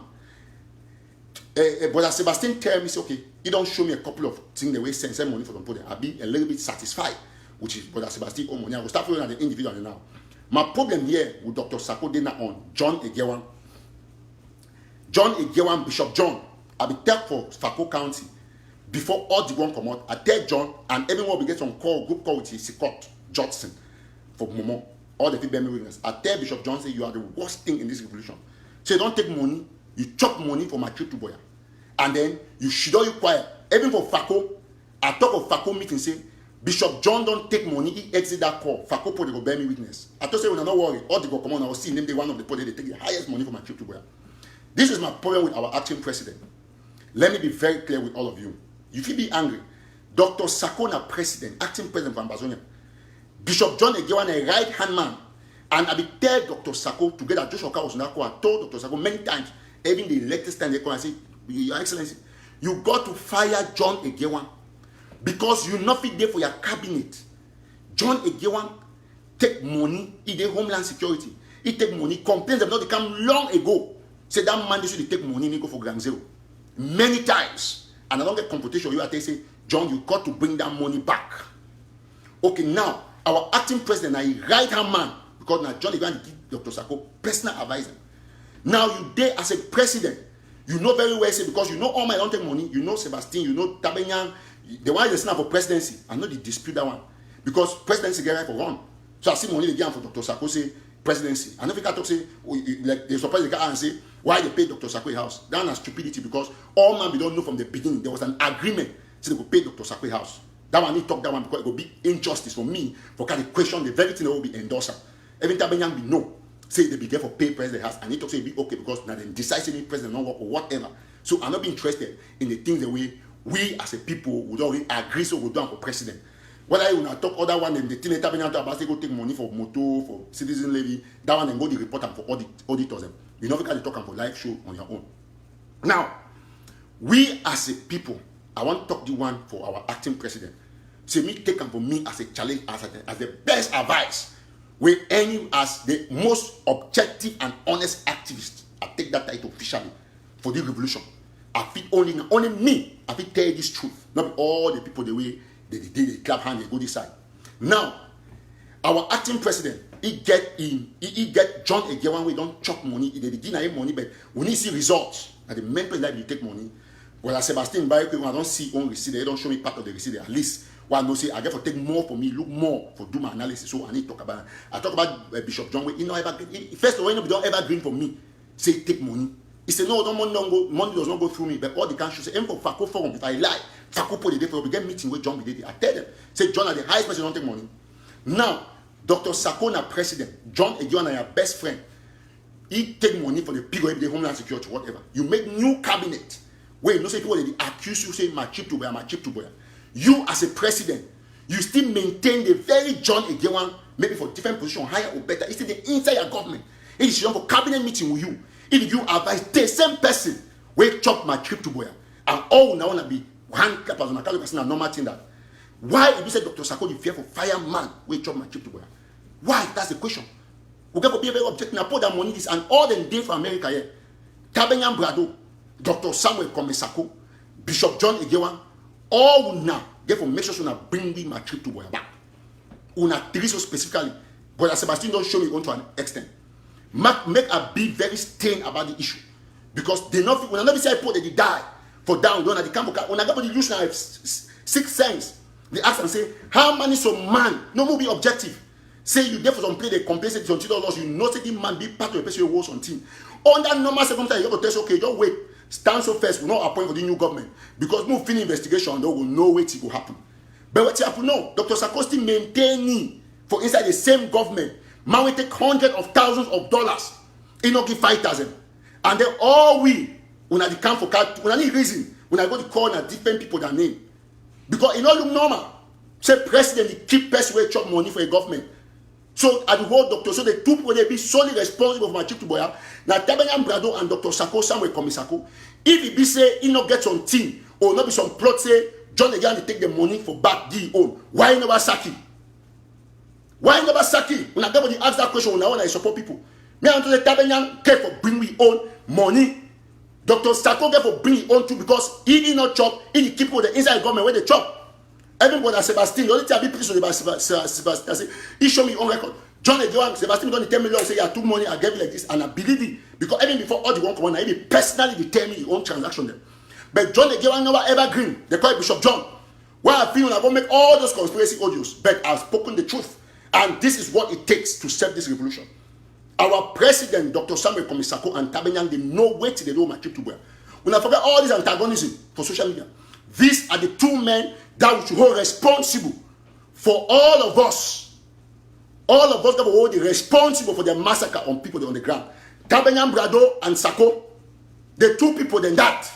Brother Sebastian tell me say, okay, he don't show me a couple of things the way send money for them put there. I'll be a little bit satisfied, which is Brother Sebastian own money. I will start following at the individual now. My problem here with Dr. Sako Dena on John Egewan, Bishop John, I'll be there for Fako County. Before all the one come out, I tell John and everyone will get some call, group call with Sikot Johnson for Momo, all the people witness. I tell Bishop John say you are the worst thing in this revolution. So you don't take money, you chop money for my trip to Boya. And then you should all you quiet. Even for Fako, I talk of Fako meeting say Bishop John don't take money, he exit that call. Fako put go bear me witness. I told say when I not worry, all the go come on, I will see name the one of the people they take the highest money for my trip to Boya. This is my problem with our acting president. Let me be very clear with all of you. You feel be angry. Dr. Sakona president, acting president from Amazonia. Bishop John Egewan, a right hand man. And I be tell Dr. Sako together, Joshua Carr was not I told Dr. Sako many times, even the latest time they come and say, Your Excellency, you got to fire John Egewan because you not fit there for your cabinet. John Egewan take money, he did Homeland Security. He take money, complaints have not come long ago. Say that man they should take money and go for Grand Zero. many times, and I don't get confrontation with you. I say, John, you got to bring that money back. Okay, now our acting president, a right-hand man, because now John is going to give Dr. Sako personal advisor. Now you there as a president, you know very well, say, because you know all my don't take money, you know Sebastian, you know Tabenyang, the one is not for presidency. I know they dispute that one. Because presidency get right for one. So I see money they give for Dr. Sako say presidency. I know if you can talk say, like they surprise the guy and say, why they pay Dr. Sako house? That's a stupidity because all man we don't know from the beginning. There was an agreement so they could pay Dr. Sako house. That one need talk that one because it will be injustice for me for kind of question the very thing that will be endorsed. Every time we know, say they be there for pay president house and he talk say it be okay because now they decide say president not work or whatever. So I'm not be interested in the things that we as a people would already agree so we do for president. Whether you want to talk other one and the thing that Tabenyang about say go take money for motor, for citizen levy, that one and go the report and for auditors. You know, we can talk for live show on your own. Now, we as a people, I want to talk the one for our acting president. Say me take them for me as a challenge, as the best advice. We any as the most objective and honest activist. I take that title officially for the revolution. I feel only me. I feel tell you this truth. Not all the people the way they clap hand, they go this side. Now, our acting president, he get John Egewan, we don't chop money, they deny money, but we need to see results. At the main place that you take money. Well, as Sebastian I don't see own receipt, they don't show me part of the receipt, at least. Well, no say I get for take more for me, look more for do my analysis. So I need to talk about it. I talk about Bishop John. You know, first of all, you don't ever green for me. Say take money. He said, no, money does not go through me. But all the country say, for Fako forum, if I lie, Fako put the day for we get meeting with John with I tell them, say John are the highest person, don't take money. Now, Dr. Sakona president, John Egewan are your best friend. He take money for the people, the Homeland Security, whatever. You make new cabinet. Wait, no say people they accuse you, say my chip to boy. You as a president, you still maintain the very John Egewan, maybe for different position, higher or better. It's still the inside your government. It is for cabinet meeting with you. If you advise the same person, we chop my trip to boy. And all now wanna be handcuffed as a normal thing that. Why if you say Dr. Sako the fear for fireman, we chop my trip to boy? Why? That's the question. We got to be very objective. Now put that money this and all them day for America here. Tabenyang Brado, Dr. Samuel Komisako, Bishop John Egewan, all now get for make sure una bring me my trip to boy back. Una three so specifically, but Sebastian don't show me on to an extent. Make a big very stain about the issue because they not when I never say I put that they die for down don't at the camp when I got the use now 6 cents they ask and say how many some man no more be objective say you therefore some play they compensate some $2 you know say the man be part of the person who was on team under normal circumstances you have to tell okay don't wait stand so first we not appoint for the new government because no fin investigation they will know what it will happen but what happen no Dr. Sakosti maintaining for inside the same government. Man, we take hundreds of thousands of dollars. He not give 5,000. And then all we, when I come for card, when I need reason, when I go to call different people their name. Because it not look normal. Say president, he keep person where chop money for a government. So at the whole doctor, so the two people they be solely responsible for my chip to boya. Now Tabenyang Brado and Dr. Sako, Samuel Komisako, if he be say he not get some team or not be some plot say John again they take the money for back the own. Why never sack it? Why never sack it? When I go to ask that question, when I support people. Me and the Tabenyang care for bring we own money. Dr. Sako care for bring his own too because he did not chop, he keep with the inside government where they chop. Everybody Sebastian, the only thing I be pleased with Sebastian, say, he show me on record. John Egewan, Sebastian don't tell me long, say, I took money, I gave it like this, and I believe it. Because even before all the one come on, he personally tell me his own transaction there. But John Egewan never ever green. They call it Bishop John. Why I feel I won't make all those conspiracy audios, but I've spoken the truth. And this is what it takes to set this revolution. Our president, Dr. Samuel Komisako and Tabenyang, they know where they do my trip to where. When I forget all this antagonism for social media, these are the two men that we should hold responsible for all of us. All of us that will hold responsible for the massacre on people on the ground. Tabenyang Brado and Sako, the two people than that.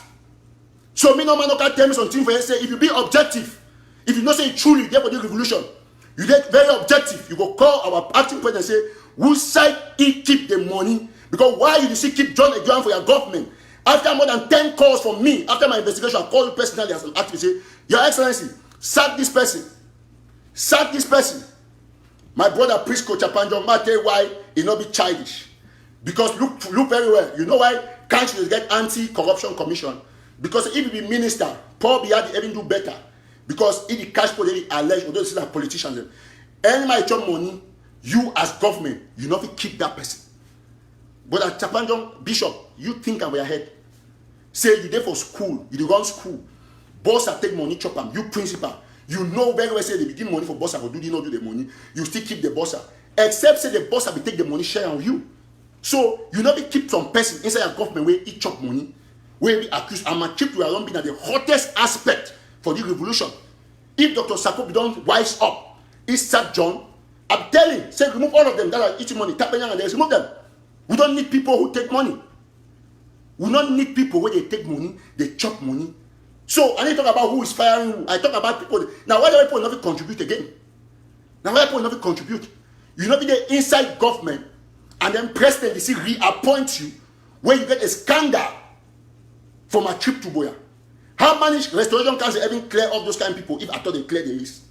So me no man can tell me something for you say if you be objective, if you not say truly there for the revolution. You get very objective. You go call our acting president and say, whose side he keep the money? Because why you see keep John Egewan for your government? After more than 10 calls from me, after my investigation, I call you personally as an activist, say, Your Excellency, sack this person. Sack this person. My brother, priest Coach Apanjo, might tell you why he not be childish. Because look very well. You know why countries get anti-corruption commission? Because if you be minister, Paul Biya even do better. Because if the cash for the alleged, or those like politicians, any my chop money, you as government, you not keep that person. But at Tabenyang Bishop, you think of your head. Say you there for school, you run school. Boss are take money, chop them. You principal, you know very well say they begin money for boss or do they not do the money? You still keep the boss. Except say the boss will take the money share on you. So you not be keep some person inside your government where he chop money, where we accuse and keep to around being at the hottest aspect for the revolution. If Dr. Sako don't wise up, he start John. I'm telling, say remove all of them that are eating money, Tabenyang, and they remove them. We don't need people who take money. We don't need people where they take money, they chop money. So I need to talk about who is firing who. I talk about people. Now why do people not contribute again? Now why people not contribute? You not be the inside government and then president they see reappoint you where you get a scandal from a trip to Boya. How manage restoration council even clear off those kind of people if I thought they clear the list?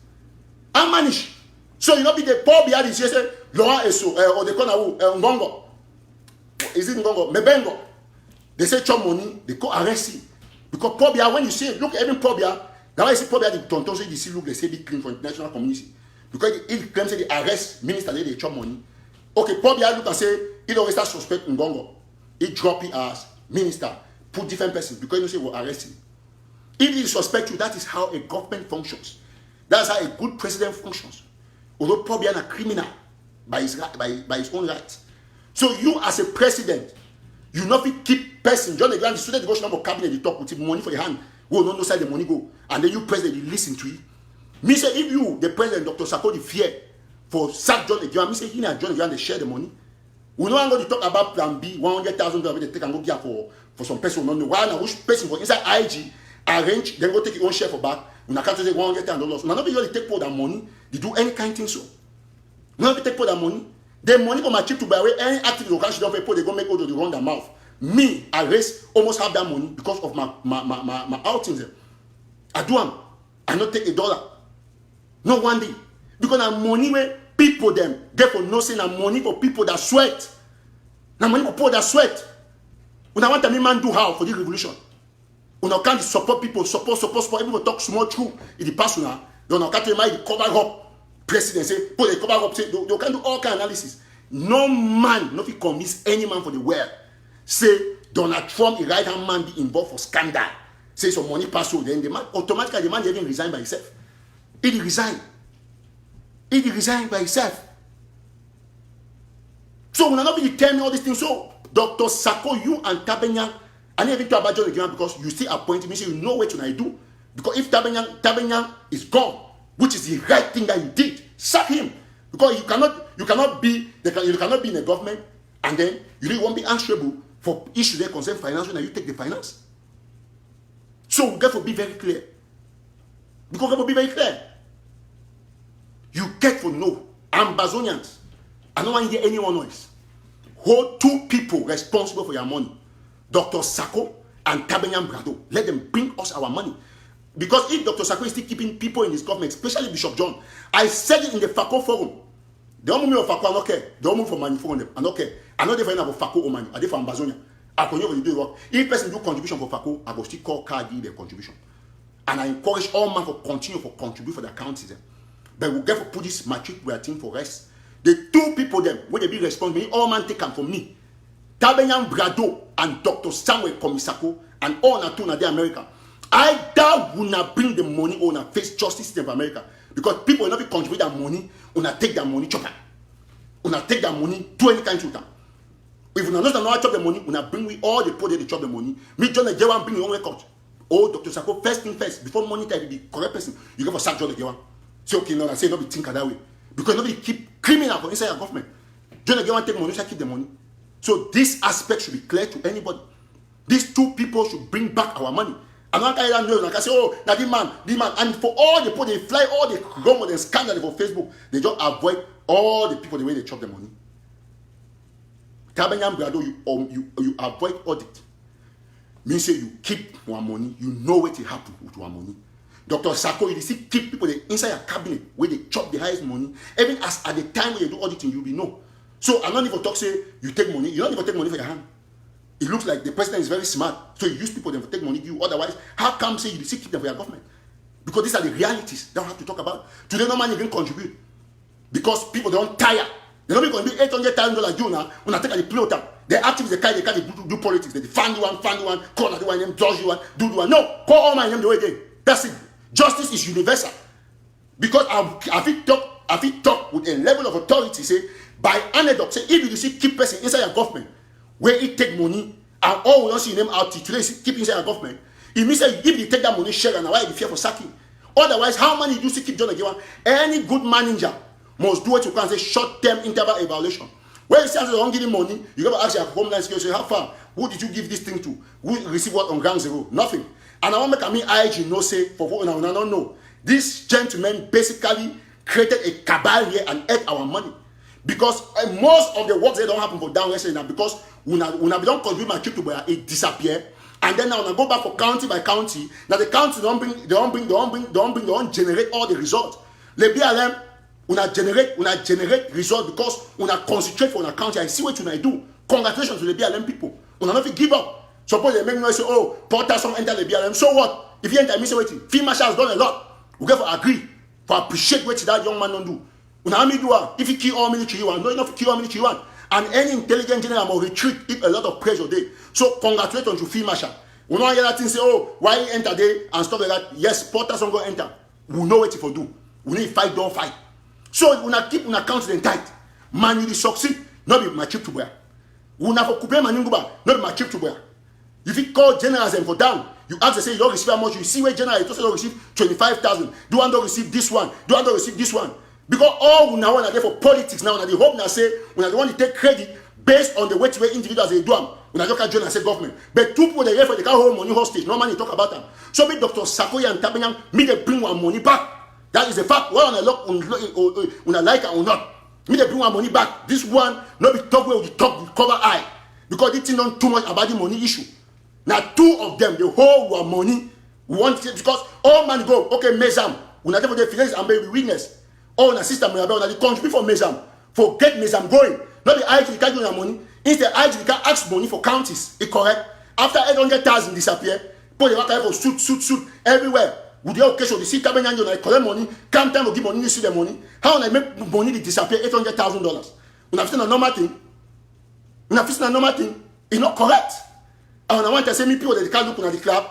How manage? So you not be the poor behind this say Laurent Eso or the corner Ngongo. Is it Ngongo? Mebengo. They say chop money, they go arrest you. Because poor behind when you say look even poor behind, now I see poor behind the tonton say they see look they say they clean for international community. Because it claims they arrest minister they chop money. Okay, poor behind look and say he always start suspect Ngongo. He drop it as minister, put different person because you say will arrest him. If he suspect you, that is how a government functions. That's how a good president functions. Although probably a criminal by his own rights. So you as a president, you not keep person. John the Grand, the student go to number cabinet, they talk with him, money for your hand. Go no side the money go. And then you president, you listen to it. Me say if you, the president, Dr. Sarkozy, fear for sack John the Grand, me say he and John the Grand, they share the money. We don't want to talk about plan B, $100,000 they take and go get for some person who don't know. Why now which person for inside IG arrange, then go take your own share for back. When I can't say $100,000. Now nobody really take for that money. They do any kind of thing so. Nobody take for that money. The money for my chip to buy away any activity or cash don't pay, they go make all the run their mouth. Me, I raise almost half that money because of my outings. I do them. I not take $1. No one day. Because I'm money where people them therefore no saying I'm money for people that sweat. Now money for people that sweat. When I want a man do how for this revolution. When I can't support people, support. Everyone talk small true in the past now. Then I can't cover up. President say, put the cover up. Say they can do all kind of analysis. No man, not if convince any man for the world. Say Donald Trump, a right hand man, be involved for scandal. Say some money pass through, then the man automatically the man even resign by himself. He resign. He resigned by himself. So when I not be tell me all these things, so Dr. Sako, you and Tabenyang, I never talk about John again because you still appoint me, so you know what I do. Because if Tabenyang is gone, which is the right thing that he did, sack him. Because you cannot be in a government and then you really won't be answerable for issues that concern finance when you take the finance. So we have to be very clear. Because we have to be very clear. You get to know Ambazonians. I don't want to hear anyone else. Hold two people responsible for your money. Dr. Sako and Tabenyang Brado. Let them bring us our money. Because if Dr. Sako is still keeping people in his government, especially Bishop John, I said it in the FACO forum. They don't move for FACO, I don't care. They don't move for money for them. I don't care. I know they find about FACO or money. I did for Ambazonia. I continue to do work. If person do contribution for FACO, I go still call Cardi their contribution. And I encourage all men to continue for contribute for the counties. But we get to put this matric we are team for rest. The two people them when they be responsible, all man take them from me. Tabenyang Brado and Dr. Samuel Komisako and all Natuna the America. I doubt will not bring the money on a face justice system of America. Because people will not be contribute that money, will not take that money, chop it. Will not take that money, do any kind of thing. If you not know how to chop the money, will not bring we all the people they chop the money. Me John the Jewan bring your own record. Oh, Dr. Sako, first thing first, before money time be the correct person, you go for sack John the Jewan. Say okay, no, I say nobody think that way. Because nobody keep criminal for inside your government. John the Jewan take money, so keep the money. So this aspect should be clear to anybody. These two people should bring back our money. I'm not going to know, like I say, oh, now this man, and for all the people, they fly all the rumors and scandal for Facebook, they just avoid all the people the way they chop the money. Tabenyang Brado, you avoid audit. Means say you keep one money, you know what will happen with one money. Dr. Sako, you see keep people inside your cabinet where they chop the highest money, even as at the time when you do auditing, you'll be know. So I'm not even talk say you take money, you don't even take money for your hand. It looks like the president is very smart, so you use people then to take money you. Otherwise, how come say you still keep them for your government? Because these are the realities that we have to talk about. Today, no man even contribute because people don't tire. They don't going to be $800,000 due now when I take the pilota. They actually they can't do politics. They fund one, call the one, judge one, do one. No, call all my name the way they. That's it. Justice is universal. Because I feel talk with a level of authority, say, by anecdote, say, if you see keep person inside your government, where it take money, and all we don't see them out today, keep inside your government, it means that if you take that money, share, and why you fear for sacking. Otherwise, how many do you see keep John again? Any good manager must do what you can say short-term interval evaluation. When you say they don't give you money, you got to ask your homeland security, say, how far? Who did you give this thing to? Who receive what on ground zero? Nothing. And I want to make IG no say for what I don't know. This gentleman basically created a cabal here and ate our money. Because most of the works they don't happen for down west now because when I don't contribute my trip to where it disappear. And then now when I go back for county by county, now the county don't generate all the results. The BLM when generate results because when I concentrate for an county, I see what I do. Congratulations to the BLM people. When I not give up. Suppose they make me say, oh, Porter some enter the BLM. So what? If you enter, I miss waiting. Field Marshal has done a lot. We get for agree, for appreciate what that young man don't do. If you kill all military you want, no enough to kill all military you want. And any intelligent general will retreat if a lot of pressure there. So congratulations to Field Marshal. We don't hear that thing say, oh, why he enter there and stuff like that. Yes, Porter's not going to enter. We know what to do. We need fight, don't fight. So we keep on account them tight. Man, you succeed, not be my chip to wear. We not for Kube Maninguba, not be my chip to wear. If you call generals and for down, you ask to say you don't receive how much, you see where general you don't receive 25,000. Do one don't receive this one, do one don't receive this one. Because all we now are there for politics now, and the hope now say we are the one to take credit based on the way to where individuals they do them. When I look at and say government. But two people they here for the can't hold money hostage, no money talk about them. So me Dr. Sakoya and Tabenyang, me they bring one money back. That is the fact. Whether on a look on a like it or not. Me they bring one money back. This one not be talk with the talk with cover eye. Because they think not too much about the money issue. Now two of them, the whole one money want it because all man go, okay, Mezam, when I tell the finance and baby witness. Oh, na system we about the country for Mezam. Forget Mezam going. Not the IG can't do your money. Instead, IG can ask money for counties. It correct. After 800,000 disappear, put the water for suit everywhere. Would the occasion the see Tabenyang I collect money, come time to give money, you see the money. How when I make money to disappear $800,000? When I've seen a normal thing, it's not correct. And I want to say me people that they can't look at the club.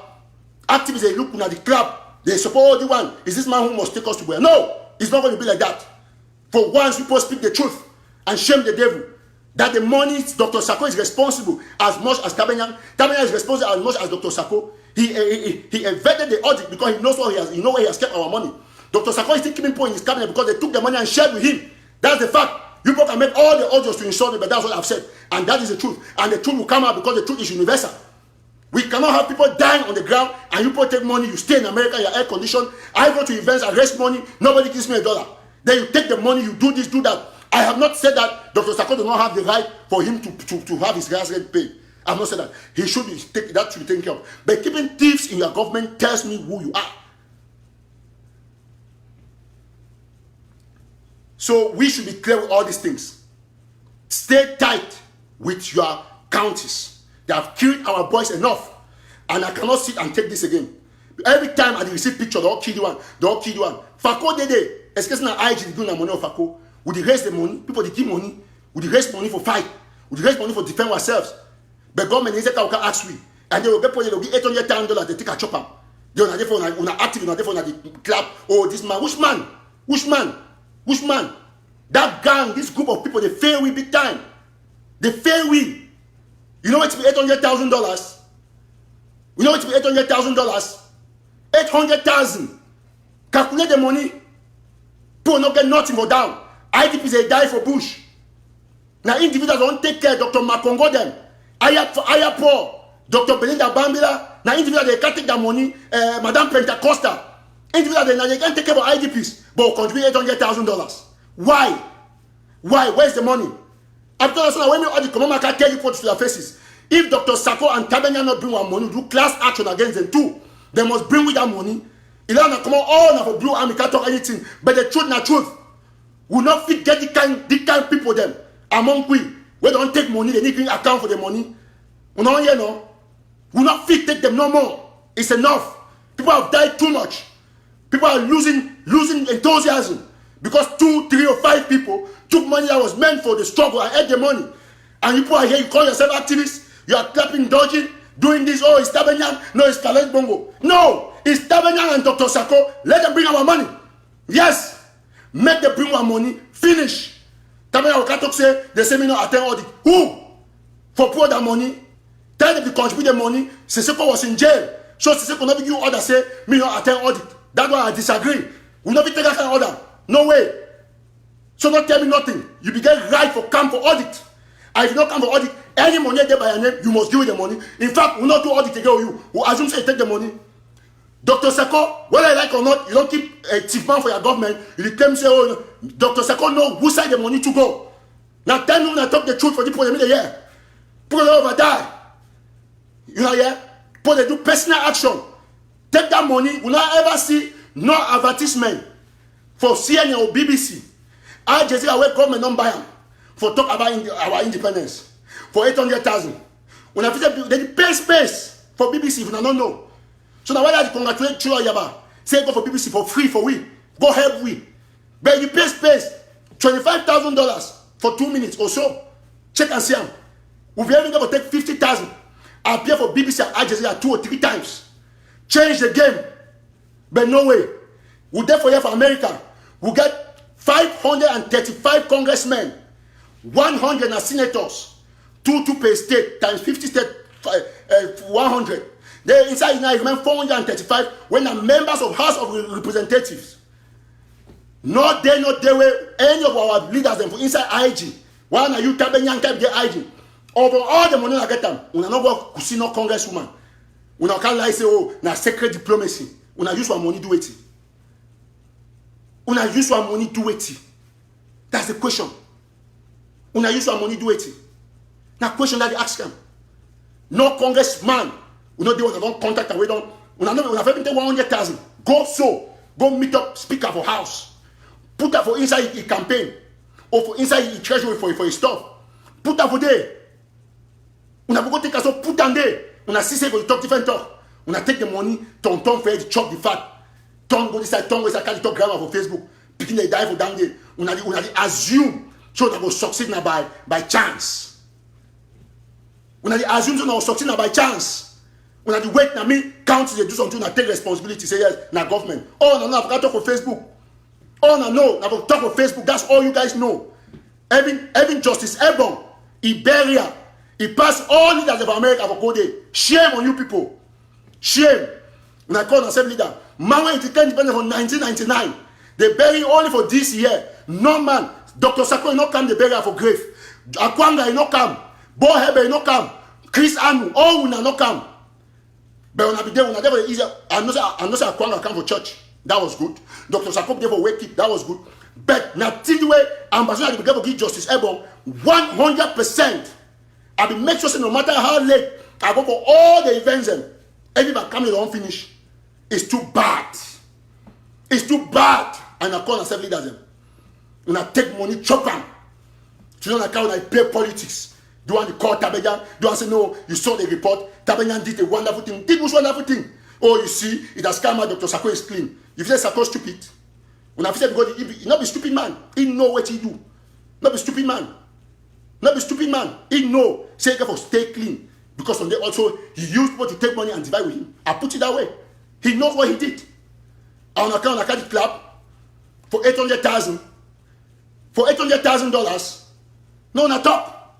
Activists they look at the club. They support the one. Is this man who must take us to where? No, it's not going to be like that. For once people speak the truth and shame the devil. That the money Dr. Sako is responsible as much as Tabenyang. Tabenyang is responsible as much as Dr. Sako. He evaded the audit because he knows what he has. He knows where he has kept our money. Dr. Sako is still keeping point in his cabinet because they took the money and shared with him. That's the fact. You people can make all the audios to insult me, but that's what I've said. And that is the truth. And the truth will come out because the truth is universal. We cannot have people dying on the ground and you people take money, you stay in America, you're air conditioned. I go to events, I raise money, nobody gives me $1. Then you take the money, you do this, do that. I have not said that Dr. Sako does not have the right for him to have his gas rate paid. I have not said that. He should be that should be taken care of. But keeping thieves in your government tells me who you are. So we should be clear with all these things. Stay tight with your counties. They have killed our boys enough. And I cannot sit and take this again. Every time I receive picture, they all kill the one. They all kill the one. Fako dede. Especially now IG doing the money of Fako. Would they raise the money? People they give money. Would they raise money for fight? Would they raise money for defend ourselves? But government is that can ask we. And they will get $800,000. They take a chopper. They are therefore active. They are therefore the clap. Oh, this man. Which man? Which man? Which man? That gang, this group of people, they fail we big time. They fail we. You know it's $800,000. You know it's $800,000. 800,000. Calculate the money. People not get nothing for down. IDPs they die for bush. Now individuals don't take care. Dr. Makongo them. Ayapo. Dr. Belinda Bambila. Now individuals they can't take their money. Madame Pentecosta. Individuals they can't take care of IDPs. But contribute $800,000. Why? Why? Where's the money? After that, when you all the command can tell you put to their faces. If Dr. Sako and Tabenyang not bring one money, do class action against them too. They must bring with that money. Ilana come on, all now for Blue Army can't talk anything. But the truth, not truth. We not fit get the kind people them among we don't take money, they need to account for the money. We don't hear no. We not fit take them no more. It's enough. People have died too much. People are losing enthusiasm because 2, 3, or 5 people took money that was meant for the struggle and ate the money. And you people are here, you call yourself activists, you are clapping, dodging, doing this. Oh, it's Tabenyang. No, it's Kalej Bongo. No, it's Tabenyang and Dr. Sako. Let them bring our money. Yes, make them bring our money. Finish. Tabenyang Okatok say they say me not attend audit. Who? For poor that money. Tell them to contribute the money. Siseko was in jail. So Siseko never give order say me not attend audit. That's why I disagree. We never take that kind of order. No way. So don't tell me nothing. You begin right for come for audit. And if you don't come for audit, any money there by your name, you must give the money. In fact, we'll not do audit again with you. We'll assume say you take the money. Dr. Sako, whether you like or not, you don't keep a chief man for your government. You claim say, oh, Dr. Sako know who side the money to go. Now tell me when I talk the truth for the people in the year. People don't over die. You know, yeah? People they do personal action. Take that money, will not ever see no advertisement for CNN or BBC. Al Jazeera where government don't buy them for talk about our independence for 800,000. When I visit, they pay space for BBC if you don't know. So now why I congratulate Chua Yaba? Say go for BBC for free for we. Go help we. But you pay space $25,000 for 2 minutes or so. Check and see them. We'll be able to take 50,000. I appear for BBC and Al Jazeera 2 or 3 times. Change the game. But no way. We're there for here for America. We'll get 535 congressmen, 100 senators, 2 per state, times 50 state, 100. They inside now remain 435 when the members of House of Representatives. Not there where any of our leaders them for inside IG. One are you Tabenyang type the IG. Over all the money I get them, we not go to see no congresswoman. We not can lie say oh na secret diplomacy. We not use our money do it. We not use our money do it. That's the question. We not use our money do it. Now question that they ask them. No congressman. We know they want to don't contact and we don't. We not have everything 100,000. Go meet up speaker for house. Put that for inside a campaign or for inside a treasury for his stuff. Put that for there. We not go take us up. Put them there. We not see say go talk different talk. We not take the money. Turn for it. Chop the fat. Turn go this side. Turn go this side. Carry talk grammar for Facebook. Picking the die for down there. We not assume so that go succeed now by chance. We not assume so now succeed now by chance. We not wait now me count they do something and take responsibility. Say yes now government. Oh no I talk for Facebook. Oh no I talk for Facebook. That's all you guys know. Even Justice Ebon, Iberia, he passed all leaders of America for go there. Shame on you people. Shame. When I call myself leader, man when it became independent from 1999, they bury only for this year. No man. Dr. Sako not come, they bury her for grave. Akwanga not come. Bo Hebe not come. Chris Anu, all will not come. But when I be there, when I never easier, I know say Akwanga come for church. That was good. Dr. Sako there for wake it. That was good. But now till the way ambassador be able to give Justice Ebon 100%. I will make sure say no matter how late I go for all the events and everybody coming don't finish. It's too bad. It's too bad. And I call myself leaders them. When I take money, chop them. To know account I play politics. Do you want to call Tabenyang? Do you want to say no? You saw the report. Tabenyang did a wonderful thing. Did this wonderful thing. Oh, you see, it has come out. Dr. Sako is clean. If you say Sako stupid, when I say because he not be stupid man, he know what he do. Not be stupid man. Not be stupid man. He know. Say for stay clean. Because on there also he used people to take money and divide with him. I put it that way. He knows what he did. On account I clap for 800,000. For $800,000. No, not top.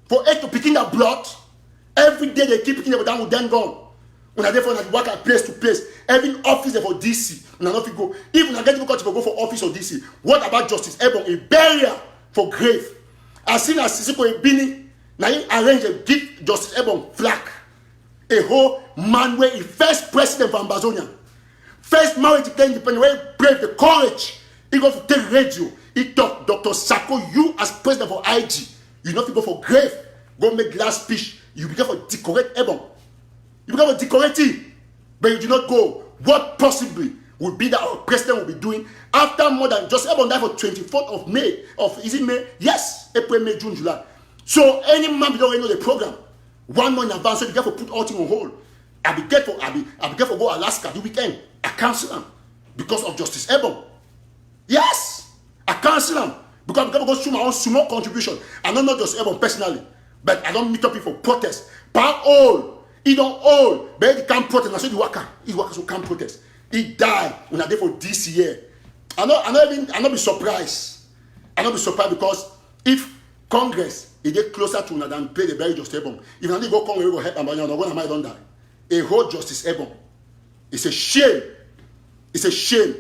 For 8 to picking the blood. Every day they keep picking the down with them gone. When I therefore work at place to place. Every office for DC. When I not go. Even I get difficult to go for office or DC. What about Justice Ebon? A barrier for grave. As soon as Sisiko Ebini, now he arrange a give Justice Ebon flag. A whole man where he first president for Ambazonia. First marriage to independent where he brave the courage. He go to take radio. He talk Dr. Sako, you as president for IG. You not to go for grave. Go make last speech. You become for decorate Ebon. You become a decorate. But you do not go. What possibly would be that our president will be doing after more than just Ebon died for 24th of May. Is it May? Yes. April, May, June, July. So any man don't know the program. 1 month in advance, so they get for put all things on hold. I be get for go Alaska the weekend. I cancel them because of Justice Ebon. Yes, I cancel them because I go through my own small contribution. I don't know Justice Ebon personally, but I don't meet up for protest. Pound old, he don't old, but he can't protest. I said the worker, he workers who can't protest. He died when I did for this year. I not be surprised. I not be surprised because if Congress is get closer to than pay the very Justice Ebon, if I need go Congress, we go help them, but you know when I don't die. A whole Justice Ebon. It's a shame. It's a shame.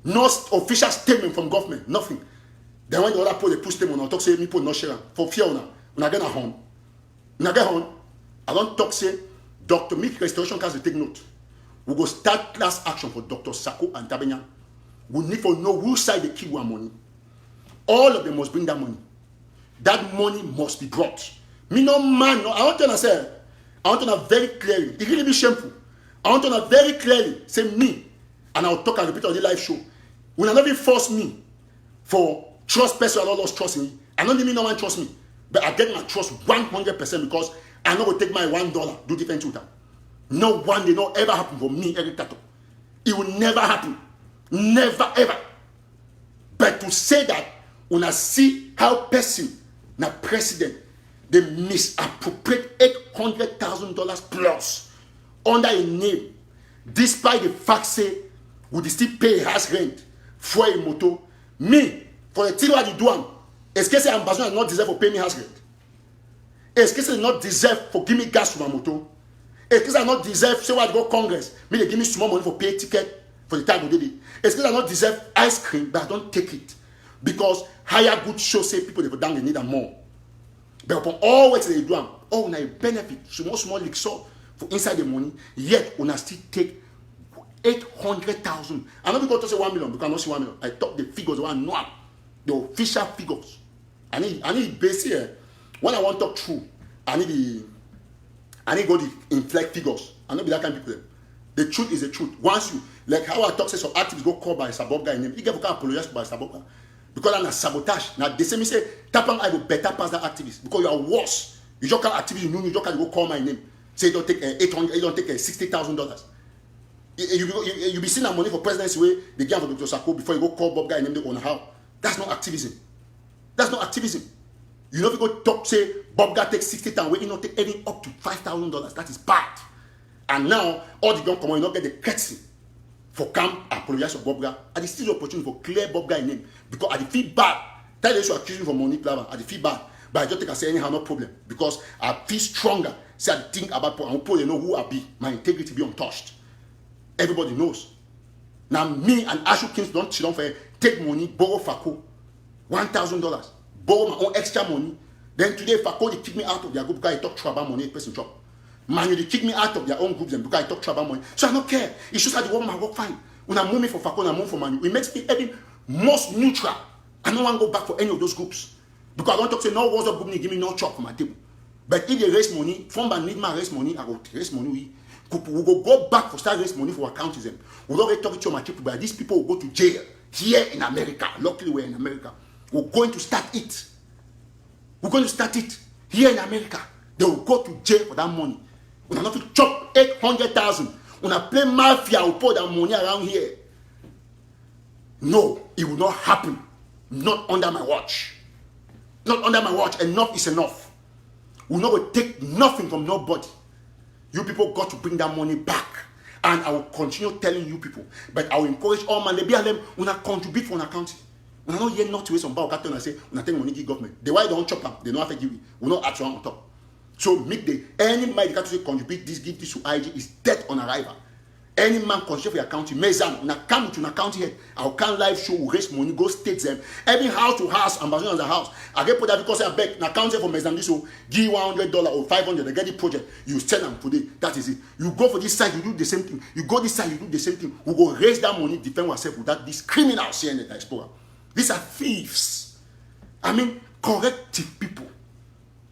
No official statement from government. Nothing. Then when the other put they push them on, I talk say me put no share for fear now. When I get home, I don't talk say Dr. Meek Restoration Council take note. We go start class action for Dr. Sako and Tabenyang. We need to know which side they keep our money. All of them must bring that money. That money must be brought. Me no man. No, I want to say. I want to know very clearly. It really be shameful. I want to know very clearly. Say me, and I'll talk and repeat on the live show. When I not even force me for trust person, I don't lost trust in me. I don't even no one trust me, but I get my trust 100% because I know will take my $1 do different to that. No one day, no ever happen for me, Eric TATAW. It will never happen, never ever. But to say that when I see how person, na president. They misappropriate $800,000 plus under a name, despite the fact say would they still pay house rent for a motor. Me, for the thing what they do, est-ce que ambassador not deserve for pay me house rent? Est-ce que not deserve for give me gas for my motor? Est-ce que not deserve say what go Congress? Me they give me small money for pay ticket for the time of the day. Est-ce que not deserve ice cream, but I don't take it because higher good show say people they go down they need them more. But upon all what they do, all na benefit, small leak so for inside the money, yet when I still take 800,000. I'm not going to say 1 million because I don't see 1 million. I talk the figures one no, the official figures. I need base here. When I want to talk true, I need go the inflect figures. I don't be that kind of people. The truth is the truth. Once you like how I talk say some activists go call by Sabob guy name, he get to apologize by Sabob. Because I'm a sabotage. Now they say me say Tapang I will better pass that activist because you are worse. You just can't activist, you know you just can't go call my name. Say you don't take 800, you don't take $60,000. You be seeing that money for presidency way they give for Dr. Sako before you go call Bob guy and name the owner how. That's not activism. That's not activism. You know if you go talk say Bob guy takes 60,000, where you not take any up to $5,000. That is bad. And now all the gun come on, you not get the courtesy for come apologize to Bob guy. And it's still the opportunity for clear Bob guy name because I feel bad. Tell you accuse me for money plava. I feel bad. But I just think I say anyhow no problem because I feel stronger. Say I think about and people they know who I be. My integrity be untouched. Everybody knows. Now me and Ashu Kings don't sit down for take money, borrow Fako $1,000, borrow my own extra money. Then today Fako they kick me out of their group because I talk trouble money person chop. Man, they kick me out of their own groups and because I talk trouble money. So I don't care. It's just that the woman work fine. When I move me for Fako, I move for money. It makes me every most neutral. I don't want to go back for any of those groups because I don't talk say no WhatsApp group give me no chop for my table. But if they raise money, from need my raise money, I go raise money. We go back for start raise money for accountism. We don't get talking to my people, but these people will go to jail here in America. Luckily, we're in America. We're going to start it. We're going to start it here in America. They will go to jail for that money. We are not to chop 800,000. When I play mafia, we put that money around here. No, it will not happen. Not under my watch. Not under my watch. Enough is enough. We will not take nothing from nobody. You people got to bring that money back. And I will continue telling you people. But I will encourage all man. They be them when I contribute for an account. When I don't hear not to waste on bar and I say, when I take money give government. The why they don't chop them, they don't have to give it. We not actually on top. So make the any man that say contribute this, give this to IG is dead on arrival. Any man contribute for your account, Mezan, when I come to an account here, I'll come live show, raise money, go state them. Every house to house, ambassador on the house. I get put that because I beg, now account here for Mezan, this will give $100 or $500, they get the project, you send them today. That is it. You go for this side, you do the same thing. You go this side, you do the same thing. We go raise that money, defend ourselves without these criminals here in the diaspora. These are thieves. I mean, corrective people.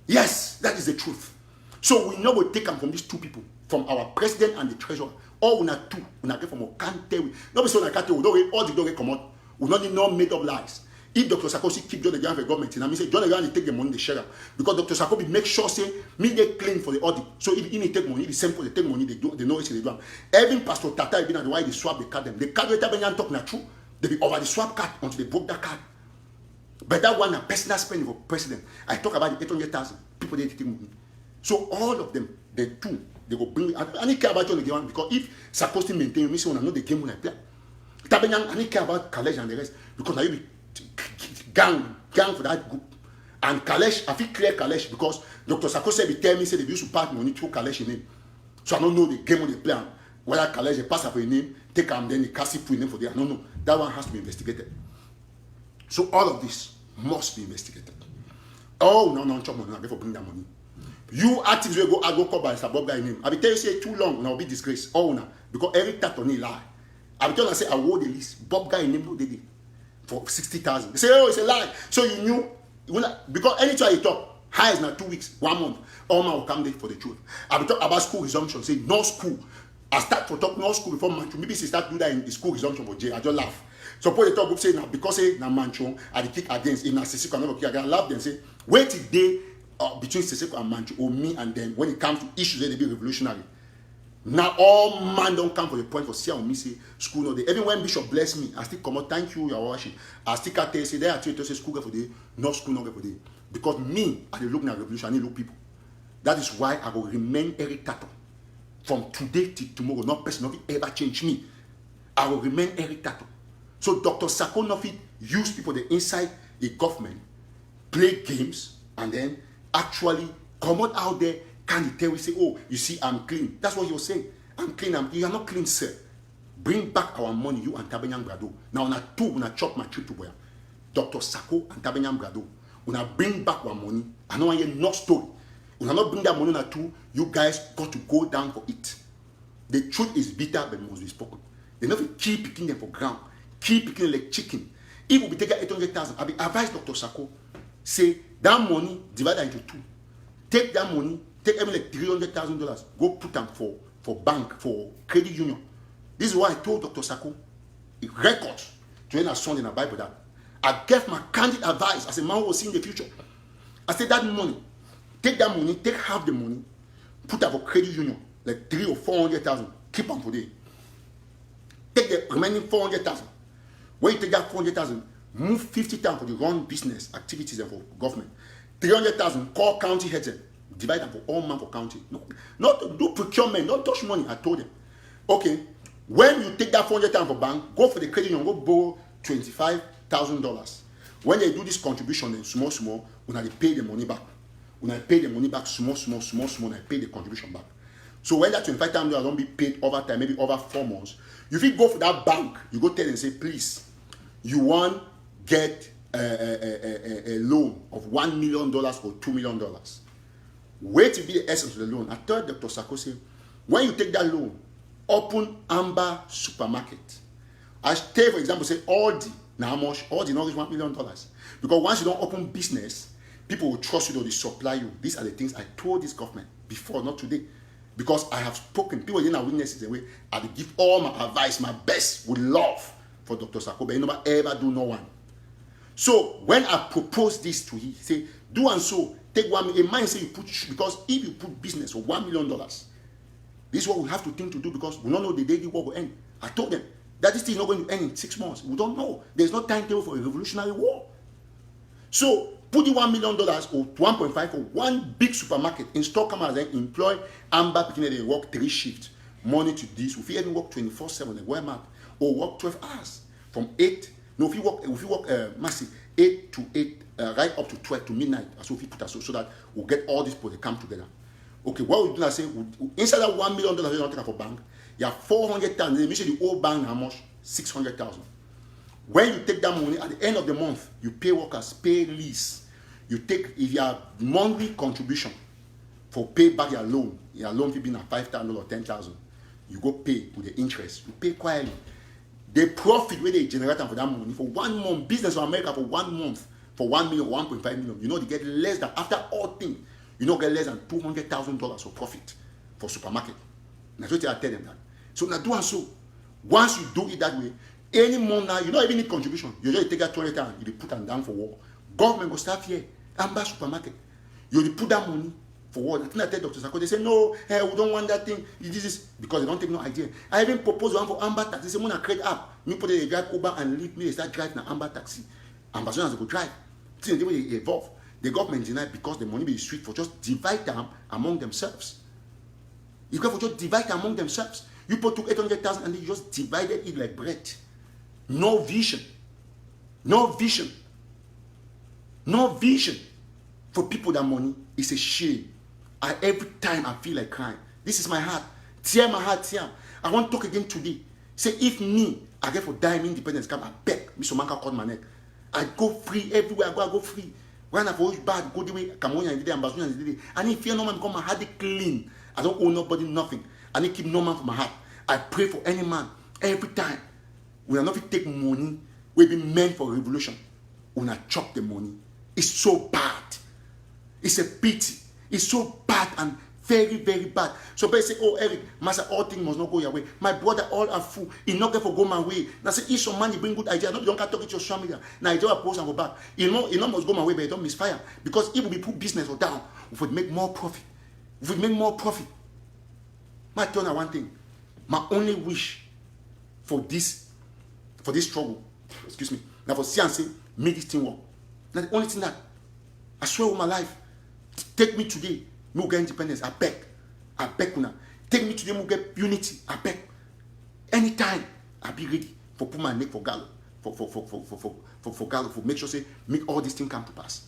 Yes, that is the truth. So we know we take them from these two people, from our president and the treasurer. All we not two, we not get from our country. Not be so like country. We don't get all the don't get come out. We not need no made up lies. If Dr. Sarkozy keep John Legrand for the government, and I mean say John Legrand take the money, they share, because Dr. Sarkozy make sure say me they clean for the audit. So if he take money, the same for they take money, they know it's they do. Even Pastor Tata even the why they swap the card them. The card with Tabenyang talk na true. They be over the swap card until they broke that card. But that one a personal spending for president. I talk about the 800,000 people they take money. So all of them, they do. They go bring. I don't care about John Legrand because if Sarkozy maintain me, so I know the game when I play. Tabenyang, I don't care about Kalesh and the rest because now you be gang for that group. And Kalesh, I feel clear Kalesh because Dr. Sarkozy be tell me say they used to pass money through Kalesh in name. So I don't know the game on the plan. Whether Kalesh they pass up for a name, take them then they cast it for a name for them. I don't know. That one has to be investigated. So all of this must be investigated. Oh no, chop money, I for bring that money. You actives will go call by Bob guy name. I be tell you say too long, and I'll be disgraced. Oh no, because every tat on lie. I be tell you say I wrote the list. Bob guy name no they for 60,000. They say, oh, it's a lie. So you knew, because anytime you talk, high is not 2 weeks, 1 month, all man will come there for the truth. I be talk about school resumption, say no school. I start to talk no school before Manchu. Maybe she start do that in the school resumption for J. I just laugh. Suppose the talk group say now because say na Manchu, I kick against in Sisiko and never kick against. I laugh them say wait till day between Sisiko and Manchu or me and them when it comes to issues they be revolutionary. Now all man don't come for the point for see how me say school no day. Even when Bishop bless me, I still come out, thank you, your worship. I still can't tell say there are say school go for day, no school no go for day. Because me, I dey look na revolution, I need look people. That is why I will remain Eric Tato. From today till tomorrow, no person will ever change me. I will remain Eric Tato. So Dr. Sarkozy no fit use people the inside the government, play games, and then actually come out there. Can you tell we say, oh, you see, I'm clean. That's what you're saying. I'm clean. You are not clean, sir. Bring back our money, you and Tabenyang Brado. Now, on a two, when I chop my trip to where Dr. Sako and Tabenyang Brado, when I bring back our money, I know I hear no story. When I not bring that money on a two, you guys got to go down for it. The truth is bitter, but must be spoken. They never keep picking them for ground. Keep picking like chicken. If we take 800,000, I advise Dr. Sako, say, that money divided into two. Take that money, take every like $300,000, go put them for bank, for credit union. This is why I told Dr. Sako, records to end a son in the Bible that I gave my candid advice as a man who was seeing the future. I said that money, take half the money, put them for credit union, like 300,000 or 400,000, keep them for day. Take the remaining 400,000. When you take that 400,000, move 50,000 for the run business activities and for government. 300,000, call county heads, divide them for all man for county. No, not do procurement, not touch money. I told them. Okay, when you take that 400,000 for bank, go for the credit union, go borrow $25,000. When they do this contribution, then small, when they pay the money back. When I pay the money back, small, I pay the contribution back. So when that $25,000 don't be paid over time, maybe over 4 months, if you go for that bank, you go tell them and say, please, you want get a loan of $1 million or $2 million. Wait to be the essence of the loan. I told Dr. Sarkozy, when you take that loan, open Amber supermarket. I take, for example, say Aldi. Now how much? Aldi not reach $1 million. Because once you don't open business, people will trust you or they supply you. These are the things I told this government before, not today. Because I have spoken. People didn't have witnesses the way I give all my advice, my best with love for Dr. Sarkozy. But you never ever do no one. So when I propose this to him, say, do and so, take $1 million. A man say you put, because if you put business for $1 million, this is what we have to think to do because we don't know the day the war will end. I told them that this thing is not going to end in 6 months. We don't know. There's no timetable for a revolutionary war. So put the $1 million or 1.5 for one big supermarket, install cameras and employ Amber beginning they work 3 shifts. Money to this. If you even work 24/7, like where map, or work 12 hours from 8. No, if you work massive 8 to 8, right up to 12 to midnight. So if you put us so that we'll get all these people to come together. Okay, what we do now say inside that $1 million you don't take for bank, you have 400,000. They say the old bank how much? 600,000. When you take that money at the end of the month, you pay workers, pay lease. You take if you have monthly contribution for pay back your loan will be at $5,000 or $10,000. You go pay with the interest. You pay quietly. The profit where they generate for that money for 1 month, business in America for 1 month, for 1 million, 1.5 million, you know, they get less than, after all things, you know, get less than $200,000 of profit for supermarket. That's what I tell them that. So now do and so. Once you do it that way, Any month now, you don't even need contribution. You just take that 20,000, you put them down for war. Government will start here. Amber supermarket. You put that money for war. I think I tell Dr. Sako, they say, no, hey, we don't want that thing. This is because they don't take no idea. I even propose one for Amber taxi. They say, I'm going to create app. Me put a drive Uber and leave me. They start driving an Amber taxi. Ambassadors go drive. See the way they evolve. The government denied because the money be sweet for just divide them among themselves. You go for just divide among themselves. You put 800,000 and they just divided it like bread. No vision. No vision. No vision for people that money is a shame. Every time I feel like crying. This is my heart. Tear my heart, tear. I want to talk again today. Say if me, I get for dying independence come, I beg. Mr. Manka called my neck. I go free everywhere. I go free. When I go bad, go the way Cameroon and the ambassador and the and if fear no man become my heart clean. I don't owe nobody nothing. I need keep no man for my heart. I pray for any man every time. We are not to take money. We be meant for revolution. When I chop the money, it's so bad. It's a pity. It's so bad and very, very bad. So people say, oh Eric, master, all things must not go your way. My brother, all are full. He not get for go my way. Now say, if some money bring good idea, no, you don't talk it to your social media. Now you don't post and go back. You know must go my way, but you don't misfire. Because if we put business or down, we would make more profit. We would make more profit. My tell you one thing. My only wish for this struggle, excuse me, now for CNC, make this thing work. That's the only thing that I swear with my life. Take me today, me get independence. I beg una. Take me today, me get unity. I beg. Anytime I be ready for put my neck for Gallo, for Gallo, for make sure say make all these things come to pass.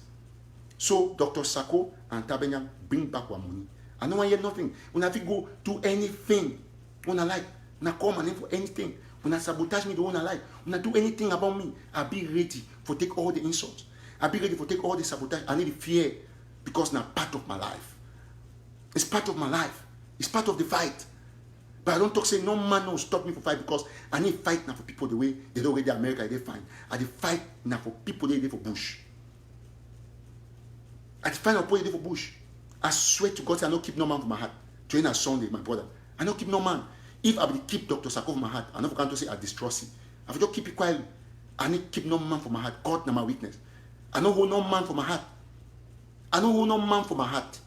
So Dr. Sako and Tabenyang bring back our money. I don't want to hear nothing. When I go do anything, when I like, when I call my name for anything, when I sabotage me the one I like, when I do anything about me, I be ready for take all the insults. I be ready for take all the sabotage. I need the fear because now part of my life. It's part of my life. It's part of the fight. But I don't talk say no man will stop me for fight because I need fight now for people the way they don't ready America they find. I need fight now for people they for Bush. I find a point for Bush. I swear to God, I don't keep no man for my heart. Join us Sunday, my brother. I don't keep no man. If I will keep Dr. Sako for my heart, I'm not going to say I distrust it. I will just keep it quiet. I need keep no man for my heart. God na my weakness. I don't hold no man for my heart. I don't hold no man for my heart.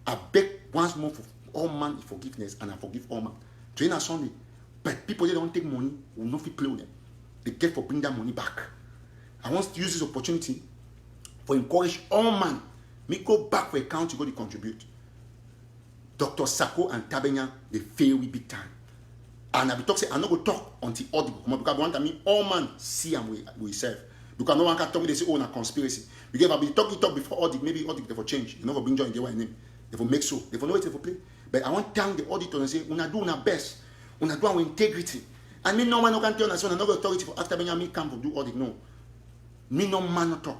I beg once more for all man forgiveness and I forgive all man. Join us Sunday. But people they don't take money will not play with them. They get for bring that money back. I want to use this opportunity for encourage all man. Me go back for a country go to contribute. Dr. Sako and Tabenyang, they fail with big time. And I be talk say I not go talk until all the come because one time all man see and we serve. Because no one can tell me they say oh na conspiracy. Because if I be talk before audit, maybe audit they for change. You know for bring join their name. They for make so. They for know it they for play. But I want to thank the auditor and say una do una best. Una do our integrity. And me no man no can tell us so no authority for after Tabenyang me come to do audit. No. Me no man no talk.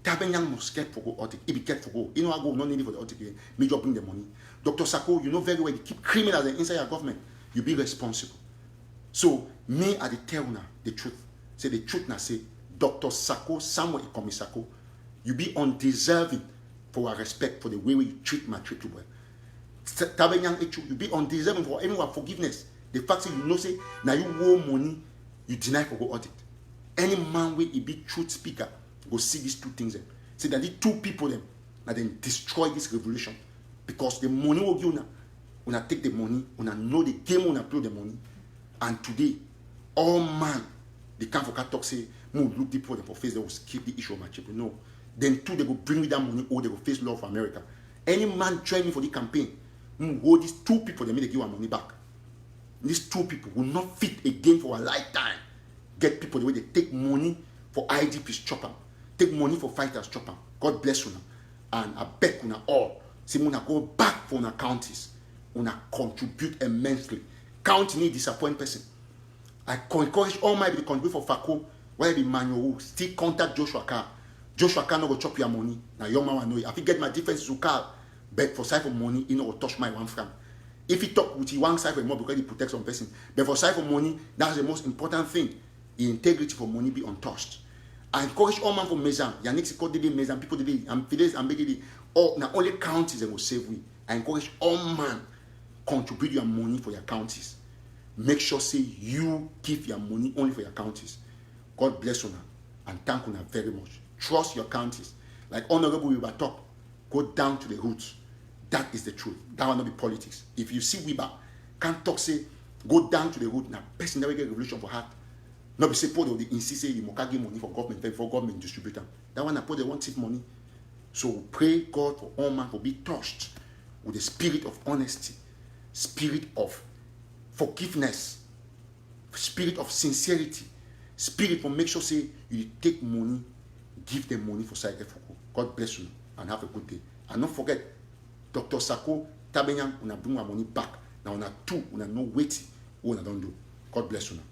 Tabenyang must get for go audit. If he get for go, you know I go no need for the audit again. Me just bring the money. Dr. Sako, you know very well you keep criminals inside your government. You be responsible. So me I tell now the truth. Say the truth now say Dr. Sako, Samuel Ikomi Sako, you be undeserving for our respect for the way you treat my treat well. Tabenyang you be undeserving for anyone forgiveness. The fact that you know say now you owe money, you deny for go audit. Any man will be truth speaker. Go see these two things. See that these two people them that then destroy this revolution because the money will give una take the money, una know the game, una play the money, and today all man they come for talk say move look people for face they will keep the issue of my children. No, then two they go bring me that money or they go face law for America. Any man join me for the campaign, hold these two people they may give our money back. These two people will not fit again for a lifetime. Get people the way they take money for IDPs chopper. Take money for fighters, chopper. God bless you now. And I beg you all. See, una go back for una counties. Una contribute immensely. County need disappoint person. I encourage all my people to contribute for Fako. Whether it be manual, still contact Joshua Carr. Joshua Carr no go chop your money. Now young man will know it. If he get my difference to Carl, but for side for money, he no go touch my one franc. If he talk with one side for more because he protects some person. But for side for money, that's the most important thing. The integrity for money be untouched. I encourage all man for Mezan, Yannick Sikot Dede, Mezan, people today, and Fides and Begidi, all now only counties that will save we. I encourage all man contribute your money for your counties. make sure say you give your money only for your counties. God bless you and thank you very much. Trust your counties. Like Honorable Weber talk, go down to the roots. That is the truth. That will not be politics. If you see Weber, can't talk say, go down to the root. Now, person that will get revolution for heart. Not be say, put the insist say, you must give money for government, before government distribute them. That one, I put, they want thief money. So pray God for all man to be touched with the spirit of honesty, spirit of forgiveness, spirit of sincerity, spirit for make sure say you take money, give them money for side effort. God bless you and have a good day. And don't forget, Dr. Sako, Tabenyang, una bring my money back. Now una two, una no waiting, una don't do. God bless you now.